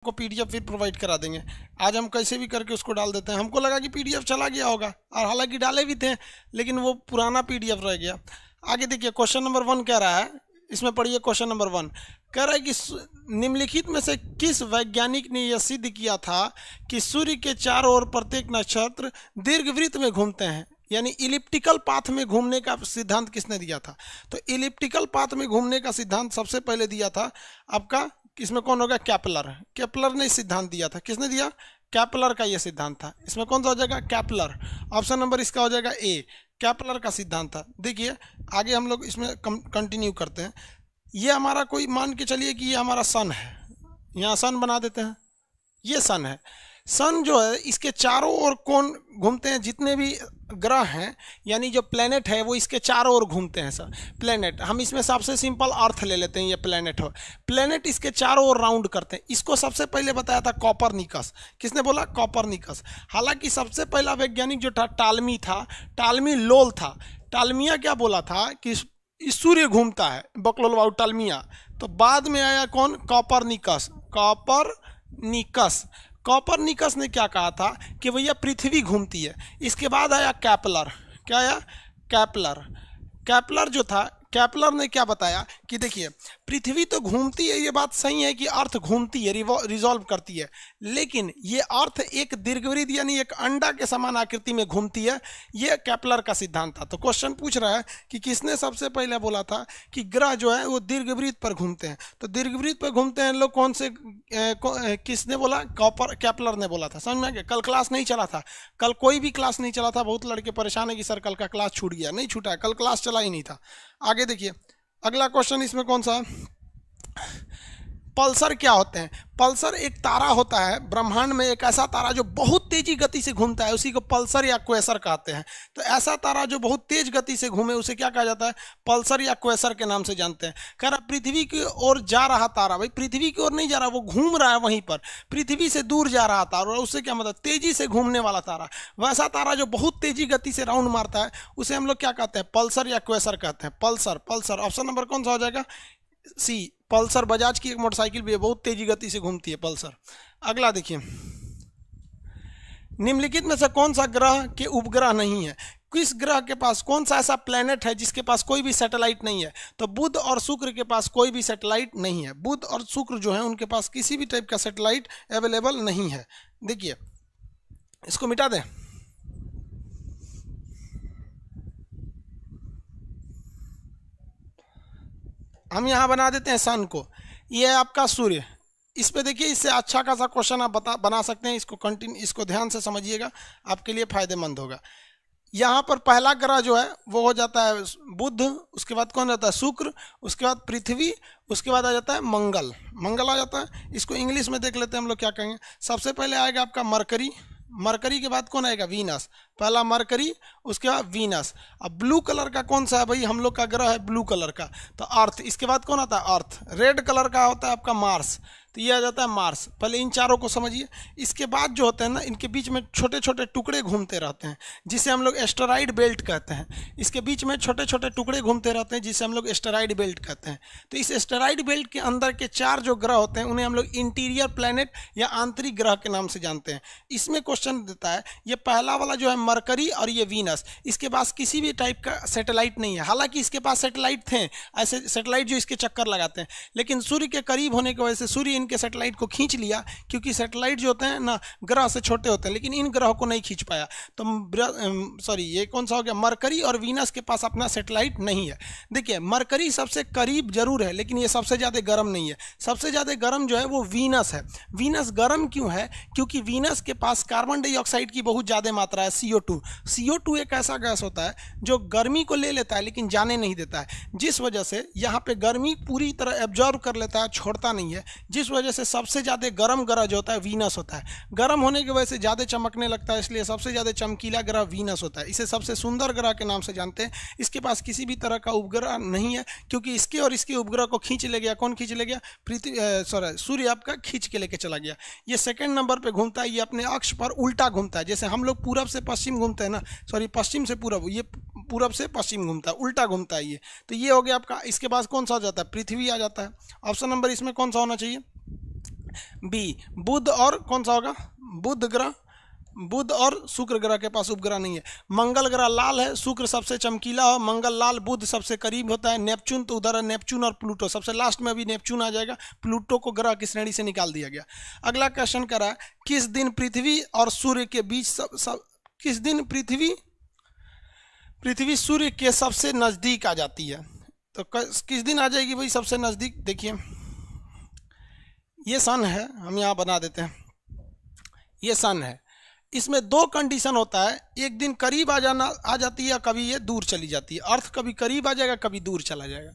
को पीडीएफ फिर प्रोवाइड करा देंगे। आज हम कैसे भी करके उसको डाल देते हैं। हमको लगा कि पीडीएफ चला गया होगा, और हालांकि डाले भी थे, लेकिन वो पुराना पीडीएफ रह गया। आगे देखिए क्वेश्चन नंबर 1 कह रहा है, इसमें पढ़िए क्वेश्चन नंबर 1 कह रहा है कि निम्नलिखित में से किस वैज्ञानिक ने यह सिद्ध किया था कि सूर्य के चारों ओर प्रत्येक नक्षत्र दीर्घवृत्त में घूमते हैं। यानी इलिप्टिकल पाथ में घूमने का सिद्धांत किसने दिया था? तो इलिप्टिकल पाथ में घूमने का सिद्धांत सबसे पहले दिया था आपका, इसमें कौन होगा? केपलर। केपलर ने सिद्धांत दिया था। किसने दिया? केपलर का यह सिद्धांत था। इसमें कौन सा हो जाएगा? केपलर। ऑप्शन नंबर इसका हो जाएगा ए, केपलर का सिद्धांत था। देखिए आगे हम लोग इसमें कंटिन्यू करते हैं। ये हमारा कोई मान के चलिए कि ये हमारा सन है, यहाँ सन बना देते हैं। ये सन है। सन जो है इसके चारों ओर कौन घूमते हैं? जितने भी ग्रह हैं, यानी जो प्लेनेट है वो इसके चारों ओर घूमते हैं सर। प्लेनेट, हम इसमें सबसे सिंपल अर्थ ले लेते हैं, ये प्लेनेट हो। प्लेनेट इसके चारों ओर राउंड करते हैं। इसको सबसे पहले बताया था कॉपरनिकस। किसने बोला? कॉपरनिकस। हालांकि सबसे पहला वैज्ञानिक जो था टालमी था, टालमी लोल था। टालमिया क्या बोला था कि सूर्य घूमता है, बकलोलवाउ टालमिया। तो बाद में आया कौन? कॉपरनिकस। कॉपरनिकस। कॉपरनिकस ने क्या कहा था कि भैया पृथ्वी घूमती है। इसके बाद आया केपलर। क्या आया? केपलर। केपलर जो था, केपलर ने क्या बताया कि देखिए पृथ्वी तो घूमती है, ये बात सही है कि अर्थ घूमती है, रिजॉल्व करती है, लेकिन ये अर्थ एक दीर्घवृत्त यानी एक अंडा के समान आकृति में घूमती है। ये केपलर का सिद्धांत था। तो क्वेश्चन पूछ रहा है कि किसने सबसे पहले बोला था कि ग्रह जो है वो दीर्घवृत्त पर घूमते हैं? तो दीर्घवृत्त पर घूमते हैं लोग कौन से? किसने बोला? केपलर ने बोला था। समझ में आ गया? कल क्लास नहीं चला था, कल कोई भी क्लास नहीं चला था। बहुत लड़के परेशान है कि सर कल का क्लास छूट गया। नहीं छूटा है, कल क्लास चला ही नहीं था। आगे देखिए अगला क्वेश्चन, इसमें कौन सा? पल्सर क्या होते हैं? पल्सर एक तारा होता है ब्रह्मांड में, एक ऐसा तारा जो बहुत तेजी गति से घूमता है, उसी को पल्सर या क्वेसर कहते हैं। तो ऐसा तारा जो बहुत तेज गति से घूमे उसे क्या कहा जाता है? पल्सर या क्वेसर के नाम से जानते हैं। कह रहा पृथ्वी की ओर जा रहा तारा, भाई पृथ्वी की ओर नहीं जा रहा, वो घूम रहा है वहीं पर, पृथ्वी से दूर जा रहा तारा। उससे क्या मतलब? तेजी से घूमने वाला तारा। वैसा तारा जो बहुत तेजी गति से राउंड मारता है उसे हम लोग क्या कहते हैं? पल्सर या क्वेसर कहते हैं। पल्सर। पल्सर ऑप्शन नंबर कौन सा हो जाएगा? सी, पल्सर। बजाज की एक मोटरसाइकिल भी है, बहुत तेजी गति से घूमती है, पल्सर। अगला देखिए, निम्नलिखित में से कौन सा ग्रह के उपग्रह नहीं है? किस ग्रह के पास, कौन सा ऐसा प्लेनेट है जिसके पास कोई भी सैटेलाइट नहीं है? तो बुध और शुक्र के पास कोई भी सैटेलाइट नहीं है। बुध और शुक्र जो है उनके पास किसी भी टाइप का सैटेलाइट अवेलेबल नहीं है। देखिए इसको मिटा दें। हम यहाँ बना देते हैं सन को, ये है आपका सूर्य। इस पे देखिए, इससे अच्छा खासा क्वेश्चन आप बना सकते हैं। इसको ध्यान से समझिएगा, आपके लिए फायदेमंद होगा। यहाँ पर पहला ग्रह जो है वो हो जाता है बुध, उसके बाद कौन रहता है? शुक्र, उसके बाद पृथ्वी, उसके बाद आ जाता है मंगल। मंगल आ जाता है। इसको इंग्लिश में देख लेते हैं हम लोग क्या कहेंगे। सबसे पहले आएगा आपका मरकरी। मरकरी के बाद कौन आएगा? वीनस। पहला मरकरी, उसके बाद वीनस। अब ब्लू कलर का कौन सा है भाई? हम लोग का ग्रह है ब्लू कलर का, तो अर्थ। इसके बाद कौन आता है? अर्थ। रेड कलर का होता है आपका मार्स, तो ये आ जाता है मार्स। पहले इन चारों को समझिए। इसके बाद जो होते हैं ना, इनके बीच में छोटे छोटे टुकड़े घूमते रहते हैं जिसे हम लोग एस्टेरॉइड बेल्ट कहते हैं। इसके बीच में छोटे छोटे टुकड़े घूमते रहते हैं जिसे हम लोग एस्टेरॉइड बेल्ट कहते हैं। तो इस एस्टेरॉइड बेल्ट के अंदर के 4 जो ग्रह होते हैं उन्हें हम लोग इंटीरियर प्लैनेट या आंतरिक ग्रह के नाम से जानते हैं। इसमें क्वेश्चन देता है, ये पहला वाला जो है मरकरी और ये वीनस, इसके पास किसी भी टाइप का सैटेलाइट नहीं है। हालांकि इसके पास सैटेलाइट थे, ऐसे सैटेलाइट जो इसके चक्कर लगाते हैं, लेकिन सूर्य के करीब होने की वजह से सूर्य इनके सैटेलाइट को खींच लिया, क्योंकि सैटेलाइट जो होते हैं ना ग्रह से छोटे होते हैं, लेकिन इन ग्रहों को नहीं खींच पाया। तो सॉरी, ये कौन सा हो गया? मरकरी और वीनस के पास अपना सैटेलाइट नहीं है। देखिए मरकरी सबसे करीब जरूर है, लेकिन ये सबसे ज़्यादा गर्म नहीं है। सबसे ज़्यादा गर्म जो है वो वीनस है। वीनस गर्म क्यों है? क्योंकि वीनस के पास कार्बन डाइऑक्साइड की बहुत ज़्यादा मात्रा है, CO2। CO2 एक ऐसा गैस होता है जो गर्मी को ले लेता है लेकिन जाने नहीं देता है, जिस वजह से यहाँ पे गर्मी पूरी तरह एब्जॉर्ब कर लेता है, छोड़ता नहीं है, जिस वजह से सबसे ज़्यादा गर्म ग्रह जो होता है वीनस होता है। गर्म होने की वजह से ज़्यादा चमकने लगता है, इसलिए सबसे ज़्यादा चमकीला ग्रह वीनस होता है। इसे सबसे सुंदर ग्रह के नाम से जानते हैं। इसके पास किसी भी तरह का उपग्रह नहीं है, क्योंकि इसके और इसके उपग्रह को खींच ले गया। कौन खींच ले गया? सूर्य आपका खींच के लेके चला गया। ये सेकंड नंबर पे घूमता है, ये अपने अक्ष पर उल्टा घूमता है। जैसे हम लोग पूरब से पश्चिम घूमते हैं ना, सॉरी पश्चिम से पूरब, ये पूरब से पश्चिम घूमता है, उल्टा घूमता है ये। तो ये हो गया आपका। इसके पास कौन सा हो जाता है? पृथ्वी आ जाता है। ऑप्शन नंबर इसमें कौन सा होना चाहिए? बी बुध और कौन सा होगा, बुध ग्रह, बुध और शुक्र ग्रह के पास उपग्रह नहीं है। मंगल ग्रह लाल है, शुक्र सबसे चमकीला हो, मंगल लाल, बुध सबसे करीब होता है। नेपच्यून तो उधर है, नेपच्यून और प्लूटो सबसे लास्ट में, अभी नेपच्यून आ जाएगा, प्लूटो को ग्रह की श्रेणी से निकाल दिया गया। अगला क्वेश्चन कह रहा है किस दिन पृथ्वी और सूर्य के बीच किस दिन पृथ्वी सूर्य के सबसे नजदीक आ जाती है। तो किस दिन आ जाएगी भाई सबसे नजदीक। देखिए ये सन है, हम यहाँ बना देते हैं, ये सन है, इसमें दो कंडीशन होता है, एक दिन करीब आ जाती है, कभी ये दूर चली जाती है। अर्थ कभी करीब आ जाएगा, कभी दूर चला जाएगा।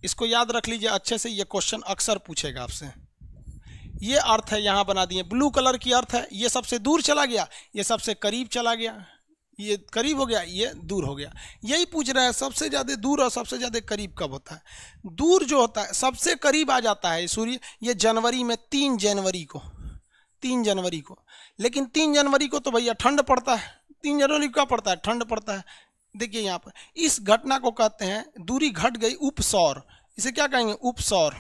इसको याद रख लीजिए अच्छे से, ये क्वेश्चन अक्सर पूछेगा आपसे। ये अर्थ है यहाँ बना दिए, ब्लू कलर की अर्थ है, ये सबसे दूर चला गया, ये सबसे करीब चला गया, ये करीब हो गया, ये दूर हो गया। यही पूछ रहा है सबसे ज़्यादा दूर और सबसे ज़्यादा करीब कब होता है। दूर जो होता है सबसे करीब आ जाता है सूर्य, ये जनवरी में 3 जनवरी को, 3 जनवरी को। लेकिन 3 जनवरी को तो भैया ठंड पड़ता है, 3 जनवरी को क्या पड़ता है, ठंड पड़ता है। देखिए यहाँ पर इस घटना को कहते हैं, दूरी घट गई उपसौर, इसे क्या कहेंगे, उपसौर,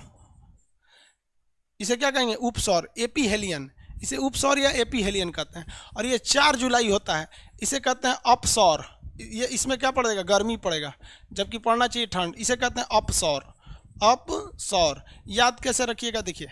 इसे क्या कहेंगे, उपसौर, एपीहेलियन, इसे उपसौर या एपीहेलियन कहते हैं। और ये 4 जुलाई होता है, इसे कहते हैं अपसौर। ये इसमें क्या पड़ेगा, गर्मी पड़ेगा, जबकि पड़ना चाहिए ठंड, इसे कहते हैं अपसौर। अपसौर याद कैसे रखिएगा, देखिए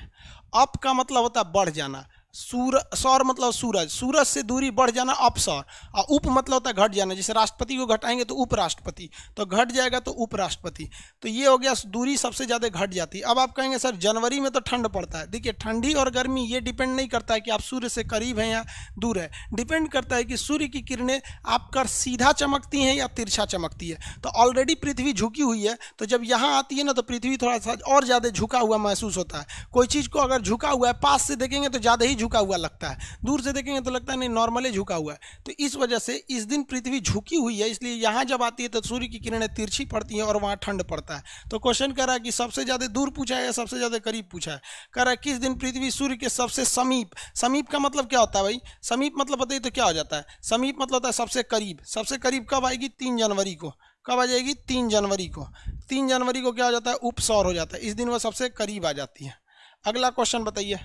अप का मतलब होता है बढ़ जाना, सौर मतलब सूरज, सूरज से दूरी बढ़ जाना अपसौर, और उप मतलब होता है घट जाना। जैसे राष्ट्रपति को घटाएंगे तो उपराष्ट्रपति, तो घट जाएगा तो उपराष्ट्रपति। तो ये हो गया दूरी सबसे ज़्यादा घट जाती है। अब आप कहेंगे सर जनवरी में तो ठंड पड़ता है। देखिए ठंडी और गर्मी ये डिपेंड नहीं करता है कि आप सूर्य से करीब हैं या दूर है, डिपेंड करता है कि सूर्य की किरणें आपका सीधा चमकती हैं या तिरछा चमकती है। तो ऑलरेडी पृथ्वी झुकी हुई है, तो जब यहाँ आती है ना तो पृथ्वी थोड़ा सा और ज़्यादा झुका हुआ महसूस होता है। कोई चीज़ को अगर झुका हुआ है, पास से देखेंगे तो ज़्यादा ही झुका हुआ लगता है, दूर से देखेंगे तो लगता है नहीं नॉर्मली झुका हुआ है। तो इस वजह से इस दिन पृथ्वी झुकी हुई है, इसलिए यहाँ जब आती है तो सूर्य की किरणें तिरछी पड़ती हैं और वहाँ ठंड पड़ता है। तो क्वेश्चन कह रहा है कि सबसे ज़्यादा दूर पूछा है या सबसे ज़्यादा करीब पूछा है। कह रहा है किस दिन पृथ्वी सूर्य के सबसे समीप, समीप का मतलब क्या होता है भाई, समीप मतलब बताइए तो क्या हो जाता है, समीप मतलब होता है सबसे करीब। सबसे करीब कब आएगी, 3 जनवरी को। कब आ जाएगी, 3 जनवरी को। 3 जनवरी को क्या हो जाता है, उपसौर हो जाता है, इस दिन वह सबसे करीब आ जाती है। अगला क्वेश्चन बताइए,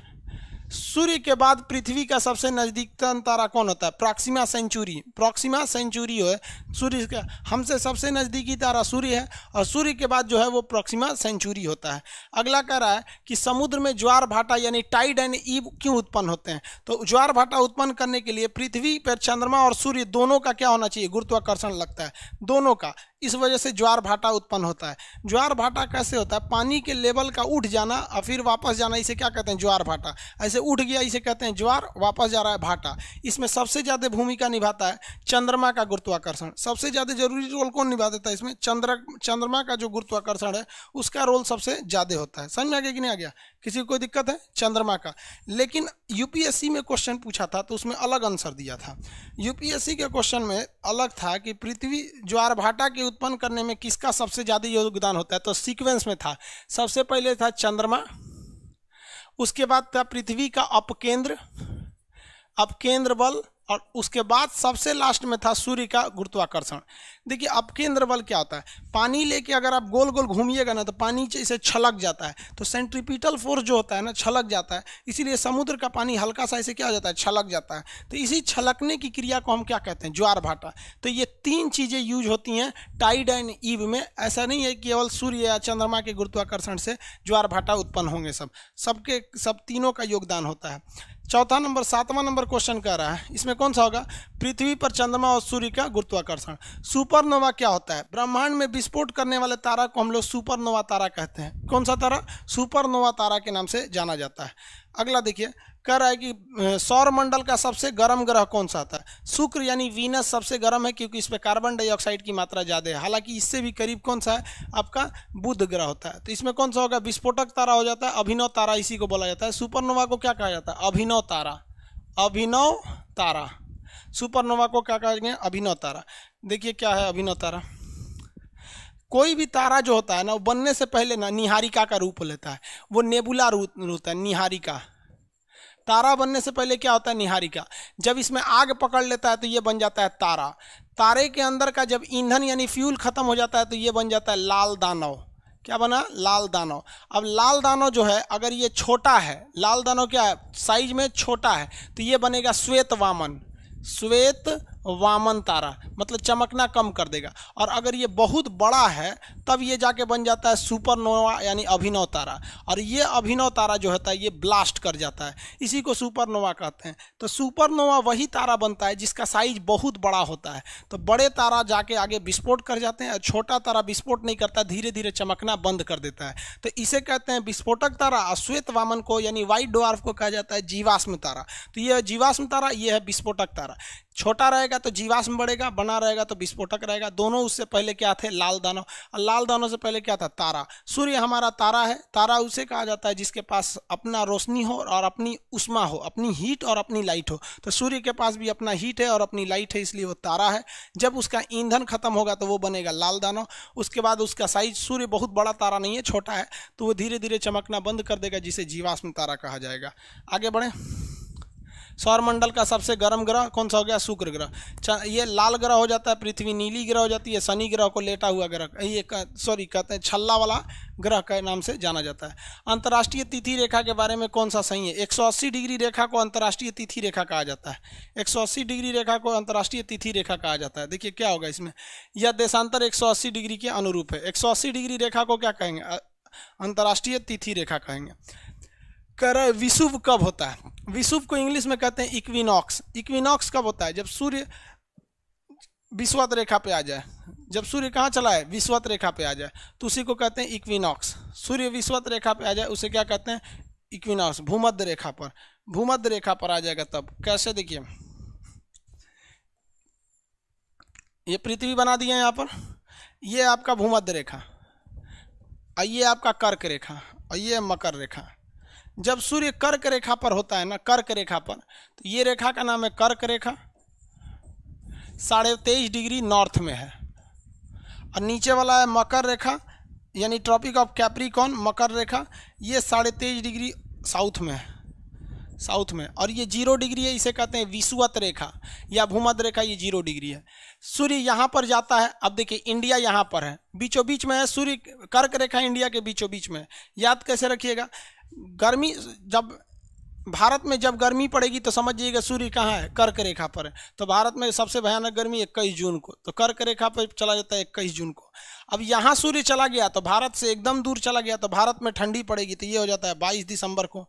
सूर्य के बाद पृथ्वी का सबसे नजदीकतम तारा कौन होता है, प्रॉक्सिमा सेंचुरी। प्रॉक्सिमा सेंचुरी है सूर्य का, हमसे सबसे नजदीकी तारा सूर्य है, और सूर्य के बाद जो है वो प्रॉक्सिमा सेंचुरी होता है। अगला कह रहा है कि समुद्र में ज्वार भाटा यानी टाइड एंड ईव क्यों उत्पन्न होते हैं। तो ज्वार भाटा उत्पन्न करने के लिए पृथ्वी पर चंद्रमा और सूर्य दोनों का क्या होना चाहिए, गुरुत्वाकर्षण लगता है, दोनों का, इस वजह से ज्वार भाटा उत्पन्न होता है। ज्वार भाटा कैसे होता है, पानी के लेवल का उठ जाना और फिर वापस जाना, इसे क्या कहते हैं, ज्वार भाटा। ऐसे उठ गया इसे कहते हैं ज्वार, वापस जा रहा है भाटा। इसमें सबसे ज़्यादा भूमिका निभाता है चंद्रमा का गुरुत्वाकर्षण। सबसे ज़्यादा जरूरी रोल कौन निभा देता है इसमें, चंद्रमा का जो गुरुत्वाकर्षण है उसका रोल सबसे ज़्यादा होता है। समझ में आ गया कि नहीं आ गया, किसी को कोई दिक्कत है, चंद्रमा का। लेकिन यूपीएससी में क्वेश्चन पूछा था तो उसमें अलग आंसर दिया था। यूपीएससी के क्वेश्चन में अलग था कि पृथ्वी ज्वार भाटा के उत्पन्न करने में किसका सबसे ज़्यादा योगदान होता है। तो सीक्वेंस में था, सबसे पहले था चंद्रमा, उसके बाद था पृथ्वी का अपकेंद्र बल, और उसके बाद सबसे लास्ट में था सूर्य का गुरुत्वाकर्षण। देखिए अपकेंद्र बल क्या होता है, पानी लेके अगर आप गोल गोल घूमिएगा ना तो पानी इसे छलक जाता है, तो सेंट्रीपिटल फोर्स जो होता है ना छलक जाता है, इसीलिए समुद्र का पानी हल्का सा ऐसे क्या हो जाता है, छलक जाता है। तो इसी छलकने की क्रिया को हम क्या कहते हैं, ज्वार भाटा। तो ये 3 चीज़ें यूज होती हैं टाइड एंड ईव में। ऐसा नहीं है कि केवल सूर्य या चंद्रमा के गुरुत्वाकर्षण से ज्वार भाटा उत्पन्न होंगे, सब तीनों का योगदान होता है। चौथा नंबर 7वां नंबर क्वेश्चन कह रहा है, इसमें कौन सा होगा, पृथ्वी पर चंद्रमा और सूर्य का गुरुत्वाकर्षण। सुपरनोवा क्या होता है, ब्रह्मांड में विस्फोट करने वाले तारा को हम लोग सुपरनोवा तारा कहते हैं। कौन सा तारा, सुपरनोवा तारा के नाम से जाना जाता है। अगला देखिए, कह रहा है कि सौर मंडल का सबसे गर्म ग्रह कौन सा था। शुक्र यानी वीनस सबसे गर्म है क्योंकि इस पर कार्बन डाइऑक्साइड की मात्रा ज़्यादा है। हालांकि इससे भी करीब कौन सा है, आपका बुध ग्रह होता है। तो इसमें कौन सा होगा, विस्फोटक तारा हो जाता है, अभिनव तारा इसी को बोला जाता है। सुपरनोवा को क्या कहा जाता है, अभिनव तारा। अभिनव तारा, सुपरनोवा को क्या कहेंगे, अभिनव तारा। देखिए क्या है अभिनव तारा, कोई भी तारा जो होता है ना वो बनने से पहले ना निहारिका का रूप लेता है, वो नेबुला रूप होता है। निहारिका तारा बनने से पहले क्या होता है, निहारिका। जब इसमें आग पकड़ लेता है तो ये बन जाता है तारा। तारे के अंदर का जब ईंधन यानी फ्यूल खत्म हो जाता है तो ये बन जाता है लाल दानव। क्या बना, लाल दानव। अब लाल दानव जो है अगर ये छोटा है, लाल दानव क्या है, साइज में छोटा है, तो ये बनेगा श्वेत वामन, श्वेत वामन तारा, मतलब चमकना कम कर देगा। और अगर ये बहुत बड़ा है तब ये जाके बन जाता है सुपरनोवा यानी अभिनव तारा, और ये अभिनव तारा जो होता है ये ब्लास्ट कर जाता है, इसी को सुपरनोवा कहते हैं। तो सुपरनोवा वही तारा बनता है जिसका साइज बहुत बड़ा होता है। तो बड़े तारा जाके आगे विस्फोट कर जाते हैं और छोटा तारा विस्फोट नहीं करता, धीरे धीरे चमकना बंद कर देता है। तो इसे कहते हैं विस्फोटक तारा। और श्वेत वामन को यानी व्हाइट ड्वार्फ को कहा जाता है जीवाश्म तारा। तो ये जीवाश्म तारा, ये है विस्फोटक तारा। छोटा रहेगा तो जीवाश्म बढ़ेगा, बना रहेगा तो विस्फोटक रहेगा। दोनों उससे पहले क्या थे, लाल दानव। और लाल दानव से पहले क्या था, तारा। सूर्य हमारा तारा है। तारा उसे कहा जाता है जिसके पास अपना रोशनी हो और अपनी उष्मा हो, अपनी हीट और अपनी लाइट हो। तो सूर्य के पास भी अपना हीट है और अपनी लाइट है, इसलिए वो तारा है। जब उसका ईंधन खत्म होगा तो वो बनेगा लाल दानव। उसके बाद उसका साइज, सूर्य बहुत बड़ा तारा नहीं है, छोटा है, तो वो धीरे धीरे चमकना बंद कर देगा, जिसे जीवाश्म तारा कहा जाएगा। आगे बढ़े। सौरमंडल का सबसे गर्म ग्रह कौन सा हो गया, शुक्र ग्रह। ये लाल ग्रह हो जाता है, पृथ्वी नीली ग्रह हो जाती है, शनि ग्रह को लेटा हुआ ग्रह, ये कहते हैं छल्ला वाला ग्रह के नाम से जाना जाता है। अंतर्राष्ट्रीय तिथि रेखा के बारे में कौन सा सही है, 180 डिग्री रेखा को अंतर्राष्ट्रीय तिथि रेखा कहा जाता है। 180 डिग्री रेखा को अंतर्राष्ट्रीय तिथि रेखा कहा जाता है। देखिए क्या होगा इसमें, यह देशांतर 180 डिग्री के अनुरूप है। 180 डिग्री रेखा को क्या कहेंगे, अंतर्राष्ट्रीय तिथि रेखा कहेंगे। विषुव कब होता है, विषुव को इंग्लिश में कहते हैं इक्विनॉक्स। इक्विनॉक्स कब होता है, जब सूर्य विषुवत रेखा पे आ जाए। जब सूर्य कहाँ चला है, विषुवत रेखा पे आ जाए, तो उसी को कहते हैं इक्विनॉक्स। सूर्य विषुवत रेखा पे आ जाए उसे क्या कहते हैं, इक्विनॉक्स। भूमध्य रेखा पर, भूमध्य रेखा पर आ जाएगा तब। कैसे, देखिए ये पृथ्वी बना दिया यहाँ पर, ये आपका भूमध्य रेखा, और ये आपका कर्क रेखा, और ये मकर रेखा। जब सूर्य कर्क रेखा पर होता है ना, कर्क रेखा पर, तो ये रेखा का नाम है कर्क रेखा, 23.5 डिग्री नॉर्थ में है। और नीचे वाला है मकर रेखा यानी ट्रॉपिक ऑफ कैप्रिकॉर्न, मकर रेखा, ये 23.5 डिग्री साउथ में है, साउथ में। और ये 0 डिग्री है, इसे कहते हैं विषुवत रेखा या भूमध्य रेखा, ये 0 डिग्री है। सूर्य यहाँ पर जाता है। अब देखिए इंडिया यहाँ पर है, बीचों बीच में है सूर्य, कर्क रेखा इंडिया के बीचों बीच में है। याद कैसे रखिएगा, गर्मी जब भारत में जब गर्मी पड़ेगी तो समझिएगा सूर्य कहाँ है, कर्क रेखा पर है। तो भारत में सबसे भयानक गर्मी 21 जून को, तो कर्क रेखा पर चला जाता है 21 जून को। अब यहाँ सूर्य चला गया तो भारत से एकदम दूर चला गया, तो भारत में ठंडी पड़ेगी, तो ये हो जाता है 22 दिसंबर को।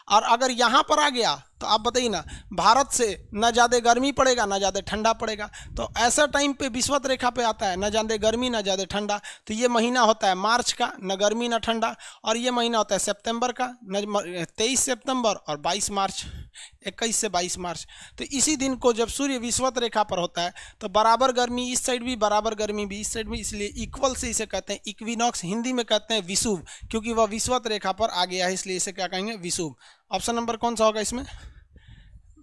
और अगर यहाँ पर आ गया तो आप बताइए ना, भारत से न ज़्यादा गर्मी पड़ेगा न ज़्यादा ठंडा पड़ेगा। तो ऐसा टाइम पे विषुवत रेखा पे आता है, न ज़्यादा गर्मी न ज़्यादा ठंडा। तो ये महीना होता है मार्च का, न गर्मी न ठंडा। और ये महीना होता है सितंबर का, न 23 सितंबर और 22 मार्च, 21 से 22 मार्च। तो इसी दिन को जब सूर्य विषुवत रेखा पर होता है तो बराबर गर्मी इस साइड भी, बराबर गर्मी भी इस साइड भी, इसलिए इक्वल से इसे कहते हैं इक्विनॉक्स। हिंदी में कहते हैं विषुव, क्योंकि वह विषुवत रेखा पर आ गया है, इसलिए इसे क्या कहेंगे, विषुव। ऑप्शन नंबर कौन सा होगा इसमें,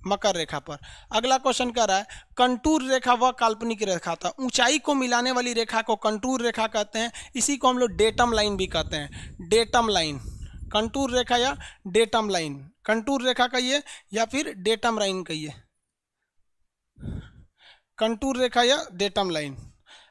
मकर रेखा पर। अगला क्वेश्चन कह रहा है कंटूर रेखा वह काल्पनिक रेखा था, ऊंचाई को मिलाने वाली रेखा को कंटूर रेखा कहते हैं। इसी को हम लोग डेटम लाइन भी कहते हैं, डेटम लाइन। कंटूर रेखा या डेटम लाइन, कंटूर रेखा कहिए या फिर डेटम लाइन कहिए, कंटूर रेखा या डेटम लाइन।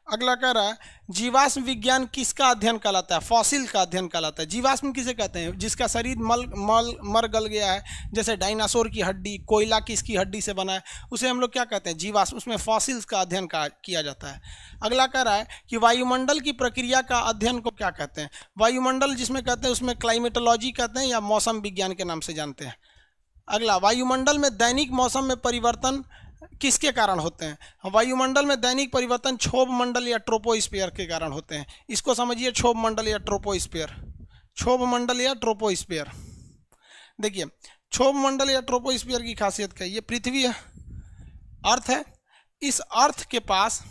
अगला कह रहा है जीवाश्म विज्ञान किसका अध्ययन कहलाता है, फॉसिल का अध्ययन कहलाता है। जीवाश्म किसे कहते हैं, जिसका शरीर मर गल गया है, जैसे डायनासोर की हड्डी, कोयला किसकी हड्डी से बना है, उसे हम लोग क्या कहते हैं, जीवाश्म। उसमें फॉसिल्स का अध्ययन किया जाता है। अगला कह रहा है कि वायुमंडल की प्रक्रिया का अध्ययन को क्या कहते हैं। वायुमंडल जिसमें कहते हैं उसमें क्लाइमेटोलॉजी कहते हैं या मौसम विज्ञान के नाम से जानते हैं। अगला, वायुमंडल में दैनिक मौसम में परिवर्तन किसके कारण होते हैं। वायुमंडल में दैनिक परिवर्तन क्षोभ मंडल या ट्रोपोस्फीयर के कारण होते हैं। इसको समझिए, क्षोभ मंडल या ट्रोपोस्फीयर, क्षोभ मंडल या ट्रोपोस्फीयर। देखिए क्षोभ मंडल या ट्रोपोस्फीयर की खासियत क्या है, ये पृथ्वी है, अर्थ है। इस अर्थ के पास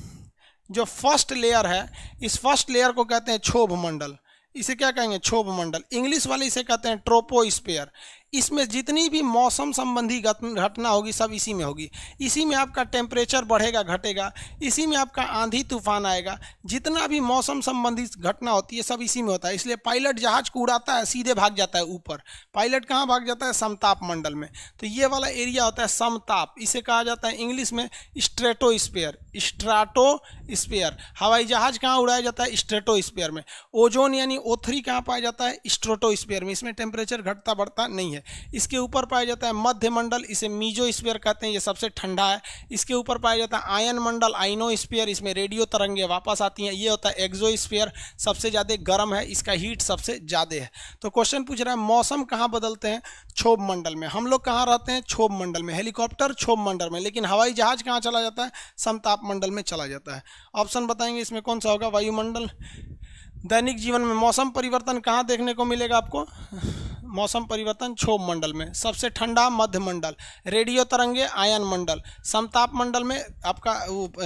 जो फर्स्ट लेयर है, इस फर्स्ट लेयर को कहते हैं क्षोभ मंडल। इसे क्या कहेंगे, क्षोभ मंडल। इंग्लिश वाले इसे कहते हैं ट्रोपोस्फीयर। इसमें जितनी भी मौसम संबंधी घटना होगी सब इसी में होगी। इसी में आपका टेम्परेचर बढ़ेगा घटेगा, इसी में आपका आंधी तूफान आएगा, जितना भी मौसम संबंधी घटना होती है सब इसी में होता है। इसलिए पायलट जहाज को उड़ाता है सीधे भाग जाता है ऊपर। पायलट कहाँ भाग जाता है? समताप मंडल में। तो ये वाला एरिया होता है समताप, इसे कहा जाता है इंग्लिश में स्ट्रेटोस्फीयर। स्ट्राटोस्फीयर। हवाई जहाज कहाँ उड़ाया जाता है? स्ट्रेटोस्फीयर में। ओजोन यानी O3 कहाँ पाया जाता है? स्ट्रेटोस्फीयर में। इसमें टेम्परेचर घटता बढ़ता नहीं है। इसके ऊपर पाया जाता है मध्य मंडल, इसे मीजोस्फीयर कहते हैं, ये सबसे ठंडा है। इसके ऊपर पाया जाता है आयन मंडल, आइनोस्फीयर, इसमें रेडियो तरंगे वापस आती हैं। ये होता है एक्सोस्फीयर, सबसे ज़्यादा गर्म है, इसका हीट सबसे ज़्यादा है। तो क्वेश्चन पूछ रहा है मौसम कहाँ बदलते हैं? क्षोभ मंडल में। हम लोग कहाँ रहते हैं? क्षोभ मंडल में। हेलीकॉप्टर क्षोभ मंडल में, लेकिन हवाई जहाज कहाँ चला जाता है? समताप मंडल में चला जाता है। ऑप्शन बताएंगे इसमें कौन सा होगा? वायुमंडल। दैनिक जीवन में मौसम परिवर्तन कहाँ देखने को मिलेगा आपको? मौसम परिवर्तन क्षोभ मंडल में। सबसे ठंडा मध्य मंडल, रेडियो तरंगे आयन मंडल, समताप मंडल में आपका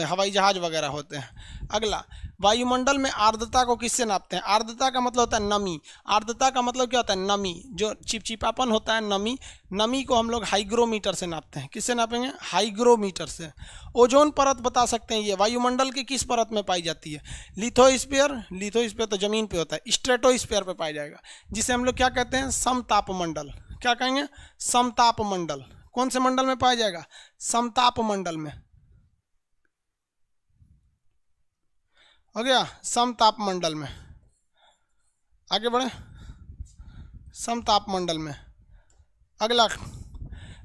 हवाई जहाज वगैरह होते हैं। अगला, वायुमंडल में आर्द्रता को किससे नापते हैं? आर्द्रता का मतलब होता है नमी। आर्द्रता का मतलब क्या होता है? नमी, जो चिपचिपापन होता है नमी। नमी को हम लोग हाइग्रोमीटर से नापते हैं। किससे नापेंगे? हाइग्रोमीटर से। ओजोन परत बता सकते हैं, ये वायुमंडल की किस परत में पाई जाती है? लिथोस्फीयर। लिथोस्फीयर तो जमीन पे होता है। स्ट्रेटोस्फीयर पे पाया जाएगा, जिसे हम लोग क्या कहते हैं? समताप मंडल। क्या कहेंगे? समताप मंडल। कौन से मंडल में पाया जाएगा? समताप मंडल में। हो गया, समताप मंडल में। आगे बढ़े, समताप मंडल में। अगला,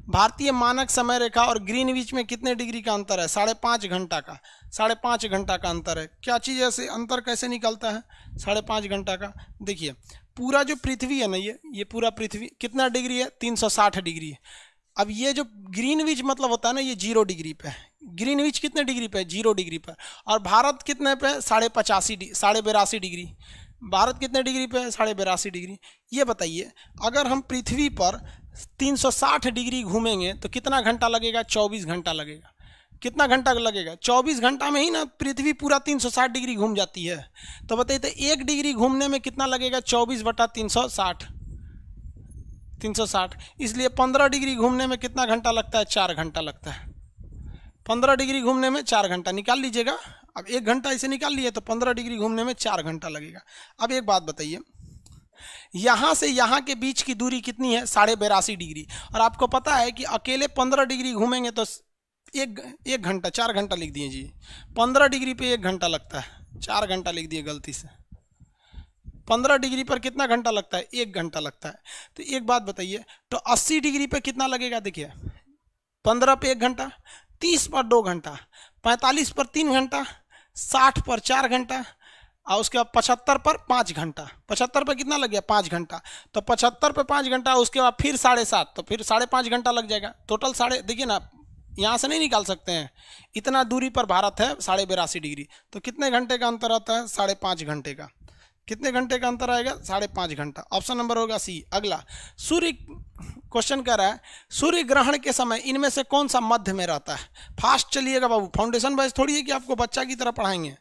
भारतीय मानक समय रेखा और ग्रीनविच में कितने डिग्री का अंतर है? 5.5 घंटा का। 5.5 घंटा का अंतर है। क्या चीज़ ऐसे अंतर कैसे निकलता है 5.5 घंटा का? देखिए, पूरा जो पृथ्वी है ना, ये पूरा पृथ्वी कितना डिग्री है? 360 डिग्री है। अब ये जो ग्रीनविच मतलब होता है ना, ये 0 डिग्री पे है। ग्रीनविच कितने डिग्री पे है? 0 डिग्री पर। और भारत कितने पे है? 82.5 डिग्री। भारत कितने डिग्री पे है? 82.5 डिग्री। ये बताइए, अगर हम पृथ्वी पर 360 डिग्री घूमेंगे तो कितना घंटा लगेगा? 24 घंटा लगेगा। कितना घंटा लगेगा? 24 घंटा में ही ना पृथ्वी पूरा 360 डिग्री घूम जाती है। तो बताइए, तो 1 डिग्री घूमने में कितना लगेगा? 24/360। 360। इसलिए 15 डिग्री घूमने में कितना घंटा लगता है? 4 घंटा लगता है। 15 डिग्री घूमने में 4 घंटा निकाल लीजिएगा। अब 1 घंटा इसे निकाल लिए तो 15 डिग्री घूमने में 4 घंटा लगेगा। अब एक बात बताइए, यहाँ से यहाँ के बीच की दूरी कितनी है? 82.5 डिग्री। और आपको पता है कि अकेले 15 डिग्री घूमेंगे तो एक घंटा, 4 घंटा लिख दिए जी। 15 डिग्री पे 1 घंटा लगता है, 4 घंटा लिख दिए गलती से। 15 डिग्री पर कितना घंटा लगता है? 1 घंटा लगता है। तो एक बात बताइए, तो 80 डिग्री पे कितना लगेगा? देखिए, 15 पे 1 घंटा, 30 पर 2 घंटा, 45 पर 3 घंटा, 60 पर 4 घंटा, और उसके बाद 75 पर 5 घंटा। 75 पर कितना लग गया? 5 घंटा। तो 75 पर 5 घंटा, उसके बाद फिर 7.5, तो फिर 5.5 घंटा लग जाएगा टोटल। देखिए ना, यहाँ से नहीं निकाल सकते हैं। इतना दूरी पर भारत है 82.5 डिग्री, तो कितने घंटे का अंतर आता है? 5.5 घंटे का। कितने घंटे का अंतर आएगा? 5.5 घंटा। ऑप्शन नंबर होगा सी। अगला, सूर्य क्वेश्चन कह रहा है सूर्य ग्रहण के समय इनमें से कौन सा मध्य में रहता है? फास्ट चलिएगा बाबू, फाउंडेशन वाइज थोड़ी है कि आपको बच्चा की तरह पढ़ाएंगे,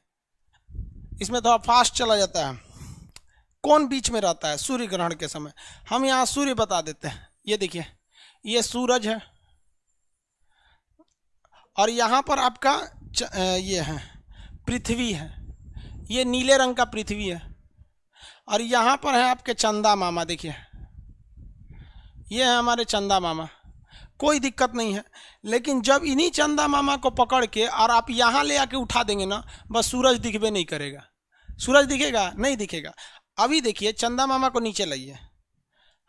इसमें तो फास्ट चला जाता है। कौन बीच में रहता है सूर्य ग्रहण के समय? हम यहाँ सूर्य बता देते हैं। ये देखिए, ये सूरज है, और यहाँ पर आपका ये है पृथ्वी है, ये नीले रंग का पृथ्वी है, और यहाँ पर है आपके चंदा मामा। देखिए, ये है हमारे चंदा मामा। कोई दिक्कत नहीं है, लेकिन जब इन्हीं चंदा मामा को पकड़ के और आप यहाँ ले आके उठा देंगे ना, बस सूरज दिखबे नहीं करेगा। सूरज दिखेगा? नहीं दिखेगा। अभी देखिए, चंदा मामा को नीचे लाइए।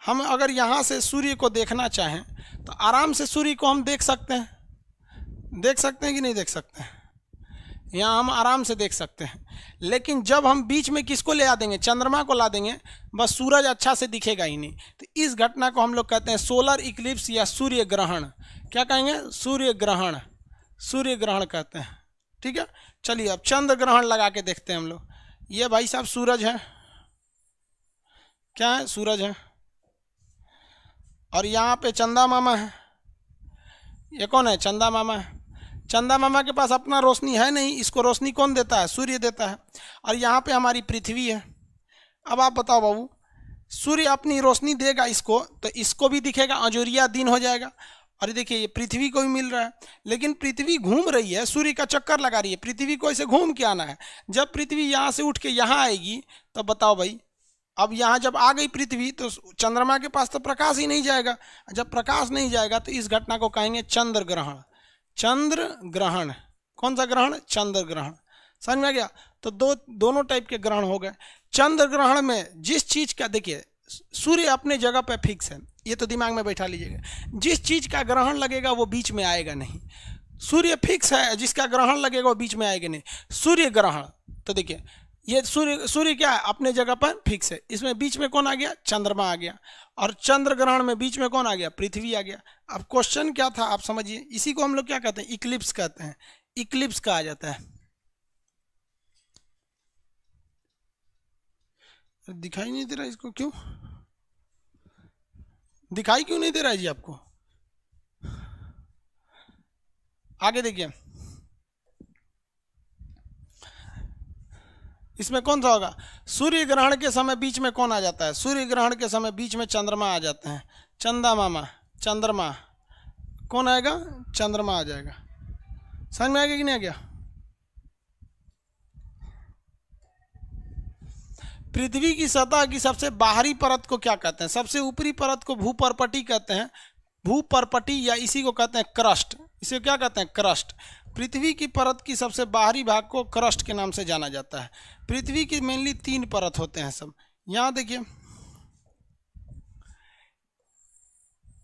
हम अगर यहाँ से सूर्य को देखना चाहें तो आराम से सूर्य को हम देख सकते हैं। देख सकते हैं कि नहीं देख सकते हैं? यहाँ हम आराम से देख सकते हैं। लेकिन जब हम बीच में किसको ले आ देंगे? चंद्रमा को ला देंगे, बस सूरज अच्छा से दिखेगा ही नहीं। तो इस घटना को हम लोग कहते हैं सोलर इक्लिप्स या सूर्य ग्रहण। क्या कहेंगे? सूर्य ग्रहण। सूर्य ग्रहण कहते हैं। ठीक है, चलिए अब चंद्र ग्रहण लगा के देखते हैं हम लोग। ये भाई साहब सूरज है, क्या है? सूरज है, और यहाँ पे चंदा मामा है। ये कौन है? चंदा मामा है। चंदा मामा के पास अपना रोशनी है नहीं, इसको रोशनी कौन देता है? सूर्य देता है। और यहाँ पे हमारी पृथ्वी है। अब आप बताओ बाबू, सूर्य अपनी रोशनी देगा इसको, तो इसको भी दिखेगा, अंजोरिया दिन हो जाएगा। और देखिए ये पृथ्वी को भी मिल रहा है, लेकिन पृथ्वी घूम रही है, सूर्य का चक्कर लगा रही है, पृथ्वी को ऐसे घूम के आना है। जब पृथ्वी यहाँ से उठ के यहाँ आएगी तो बताओ भाई, अब यहाँ जब आ गई पृथ्वी तो चंद्रमा के पास तो प्रकाश ही नहीं जाएगा। जब प्रकाश नहीं जाएगा तो इस घटना को कहेंगे चंद्र ग्रहण। चंद्र ग्रहण, कौन सा ग्रहण? चंद्र ग्रहण। समझ में आ गया? तो दोनों टाइप के ग्रहण हो गए। चंद्र ग्रहण में जिस चीज का, देखिए सूर्य अपने जगह पे फिक्स है, ये तो दिमाग में बैठा लीजिएगा। जिस चीज का ग्रहण लगेगा वो बीच में आएगा नहीं। सूर्य फिक्स है, जिसका ग्रहण लगेगा वो बीच में आएगा नहीं। सूर्य ग्रहण, तो देखिए ये सूर्य क्या है? अपने जगह पर फिक्स है। इसमें बीच में कौन आ गया? चंद्रमा आ गया। और चंद्र ग्रहण में बीच में कौन आ गया? पृथ्वी आ गया। अब क्वेश्चन क्या था आप समझिए, इसी को हम लोग क्या कहते हैं? इक्लिप्स कहते हैं। इक्लिप्स कहा जाता है। दिखाई नहीं दे रहा इसको, क्यों दिखाई क्यों नहीं दे रहा है जी आपको? आगे देखिए, इसमें कौन सा होगा? सूर्य ग्रहण के समय बीच में कौन आ जाता है? सूर्य ग्रहण के समय बीच में चंद्रमा आ जाते हैं। चंदा मामा, चंद्रमा, कौन आएगा? चंद्रमा आ जाएगा। समझ में आ गया कि नहीं आ गया? पृथ्वी की सतह की सबसे बाहरी परत को क्या कहते हैं? सबसे ऊपरी परत को भूपर्पटी कहते हैं। भूपर्पटी या इसी को कहते हैं क्रस्ट। इसे क्या कहते हैं? क्रस्ट। पृथ्वी की परत की सबसे बाहरी भाग को क्रस्ट के नाम से जाना जाता है। पृथ्वी की मेनली 3 परत होते हैं सब। यहाँ देखिए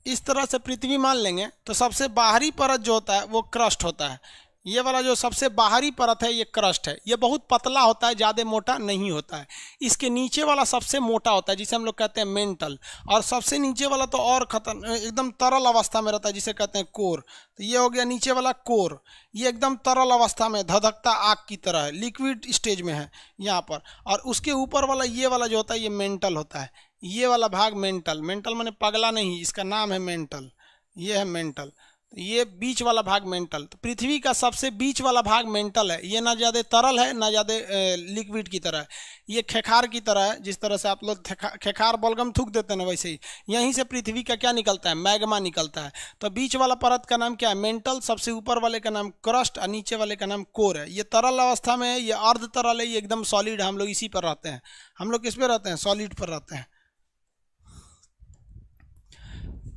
इस तरह से पृथ्वी मान लेंगे तो सबसे बाहरी परत जो होता है वो क्रस्ट होता है। ये वाला जो सबसे बाहरी परत है ये क्रस्ट है। ये बहुत पतला होता है, ज़्यादा मोटा नहीं होता है। इसके नीचे वाला सबसे मोटा होता है जिसे हम लोग कहते हैं मेंटल। और सबसे नीचे वाला तो और एकदम तरल अवस्था में रहता है जिसे कहते हैं कोर। तो ये हो गया नीचे वाला कोर। ये एकदम तरल अवस्था में धधकता आग की तरह है, लिक्विड स्टेज में है यहाँ पर। और उसके ऊपर वाला ये वाला जो होता है ये मेंटल होता है। ये वाला भाग मेंटल, मेंटल माने पगला नहीं, इसका नाम है मेंटल। ये है मेंटल। ये बीच वाला भाग मेंटल। तो पृथ्वी का सबसे बीच वाला भाग मेंटल है। ये ना ज़्यादा तरल है ना ज़्यादा लिक्विड की तरह है। ये खेखार की तरह है। जिस तरह से आप लोग खेखार बलगम थूक देते हैं ना, वैसे ही यहीं से पृथ्वी का क्या निकलता है? मैग्मा निकलता है। तो बीच वाला परत का नाम क्या है? मेंटल। सबसे ऊपर वाले का नाम क्रस्ट और नीचे वाले का नाम कोर है। ये तरल अवस्था में है, ये अर्ध तरल है, ये एकदम सॉलिड है। हम लोग इसी पर रहते हैं। हम लोग किस पे रहते हैं? सॉलिड पर रहते हैं।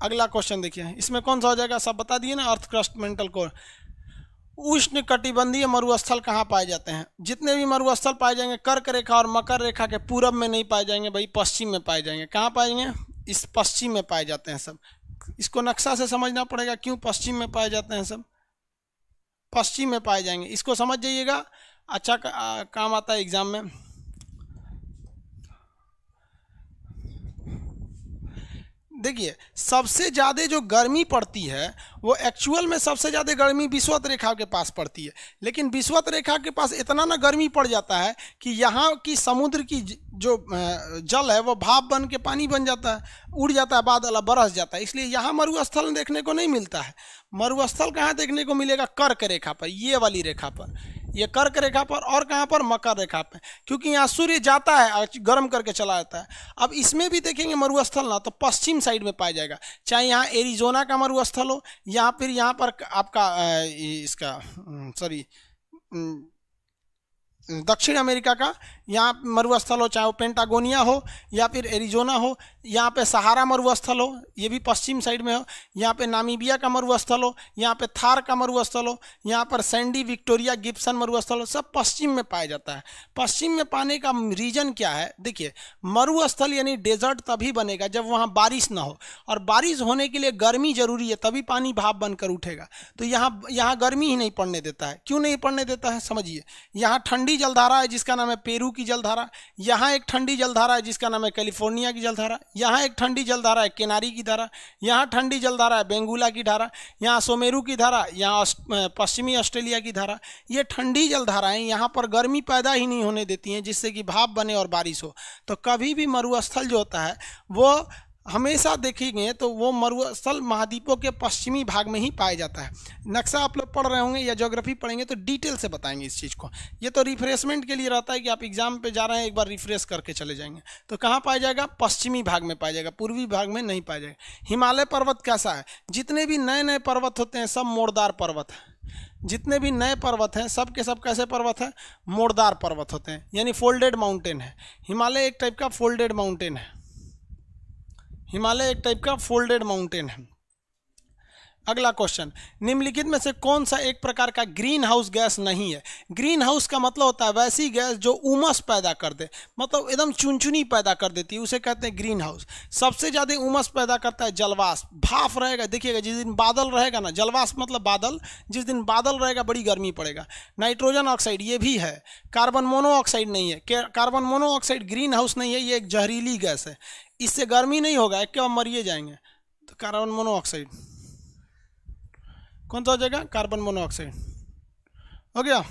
अगला क्वेश्चन देखिए, इसमें कौन सा हो जाएगा? सब बता दिए ना, अर्थ क्रस्ट मेंटल कोर। उष्ण कटिबंधीय मरुस्थल कहाँ पाए जाते हैं? जितने भी मरुस्थल पाए जाएंगे कर्क रेखा और मकर रेखा के पूरब में नहीं पाए जाएंगे भाई, पश्चिम में पाए जाएंगे। कहाँ पाएंगे? इस पश्चिम में पाए जाते हैं सब। इसको नक्शा से समझना पड़ेगा क्यों पश्चिम में पाए जाते हैं सब। पश्चिम में पाए जाएंगे, इसको समझ जाइएगा, अच्छा काम आता है एग्जाम में। देखिए सबसे ज़्यादा जो गर्मी पड़ती है वो एक्चुअल में सबसे ज़्यादा गर्मी विषुवत रेखा के पास पड़ती है। लेकिन विषुवत रेखा के पास इतना ना गर्मी पड़ जाता है कि यहाँ की समुद्र की जो जल है वो भाप बन के पानी बन जाता है, उड़ जाता है, बादल बरस जाता है। इसलिए यहाँ मरुस्थल देखने को नहीं मिलता है। मरुस्थल कहाँ देखने को मिलेगा? कर्क रेखा पर, ये वाली रेखा पर, ये कर्क रेखा पर। और कहाँ पर? मकर रेखा पर, क्योंकि यहाँ सूर्य जाता है गर्म करके चला जाता है। अब इसमें भी देखेंगे मरुस्थल ना तो पश्चिम साइड में पाया जाएगा, चाहे यहाँ एरिजोना का मरुस्थल हो या फिर यहाँ पर आपका इसका सॉरी दक्षिण अमेरिका का यहाँ मरुस्थल हो, चाहे वो पेंटागोनिया हो या फिर एरिजोना हो, यहाँ पे सहारा मरुस्थल हो, ये भी पश्चिम साइड में हो, यहाँ पे नामीबिया का मरुस्थल हो, यहाँ पे थार का मरुस्थल हो, यहाँ पर सैंडी विक्टोरिया गिब्सन मरुस्थल हो, सब पश्चिम में पाया जाता है। पश्चिम में पाने का रीजन क्या है? देखिए मरुस्थल यानी डेजर्ट तभी बनेगा जब वहाँ बारिश ना हो, और बारिश होने के लिए गर्मी जरूरी है, तभी पानी भाप बनकर उठेगा। तो यहाँ गर्मी ही नहीं पड़ने देता है। क्यों नहीं पड़ने देता है? समझिए, यहाँ ठंडी जलधारा है जिसका नाम है पेरू की जलधारा, यहाँ एक ठंडी जलधारा है जिसका नाम है कैलिफोर्निया की जलधारा, यहाँ एक ठंडी जलधारा है केनारी की धारा, यहाँ ठंडी जलधारा है बेंगुला की धारा, यहाँ सोमेरू की धारा, यहाँ पश्चिमी ऑस्ट्रेलिया की धारा। ये ठंडी जलधाराएं यहाँ पर गर्मी पैदा ही नहीं होने देती हैं जिससे कि भाप बने और बारिश हो। तो कभी भी मरुस्थल जो होता है वो हमेशा देखेंगे तो वो मरुस्थल महाद्वीपों के पश्चिमी भाग में ही पाया जाता है। नक्शा आप लोग पढ़ रहे होंगे या ज्योग्राफी पढ़ेंगे तो डिटेल से बताएंगे इस चीज़ को। ये तो रिफ्रेशमेंट के लिए रहता है कि आप एग्जाम पे जा रहे हैं, एक बार रिफ्रेश करके चले जाएंगे। तो कहाँ पाया जाएगा? पश्चिमी भाग में पाया जाएगा, पूर्वी भाग में नहीं पाया जाएगा। हिमालय पर्वत कैसा है? जितने भी नए नए पर्वत होते हैं सब मोड़दार पर्वत है। जितने भी नए पर्वत हैं सब के सब कैसे पर्वत हैं? मोड़दार पर्वत होते हैं, यानी फोल्डेड माउंटेन है। हिमालय एक टाइप का फोल्डेड माउंटेन है। हिमालय एक टाइप का फोल्डेड माउंटेन है। अगला क्वेश्चन, निम्नलिखित में से कौन सा एक प्रकार का ग्रीन हाउस गैस नहीं है? ग्रीन हाउस का मतलब होता है वैसी गैस जो उमस पैदा कर दे, मतलब एकदम चुनचुनी पैदा कर देती है, उसे कहते हैं ग्रीन हाउस। सबसे ज़्यादा उमस पैदा करता है जलवाष्प। भाप रहेगा, देखिएगा जिस दिन बादल रहेगा ना, जलवाष्प मतलब बादल, जिस दिन बादल रहेगा बड़ी गर्मी पड़ेगा। नाइट्रोजन ऑक्साइड ये भी है। कार्बन मोनोऑक्साइड नहीं है। कार्बन मोनोऑक्साइड ग्रीन हाउस नहीं है, ये एक जहरीली गैस है, इससे गर्मी नहीं होगा, एक के मरिए जाएंगे। तो कार्बन मोनोऑक्साइड कौन सा हो जाएगा? कार्बन मोनोऑक्साइड हो गया।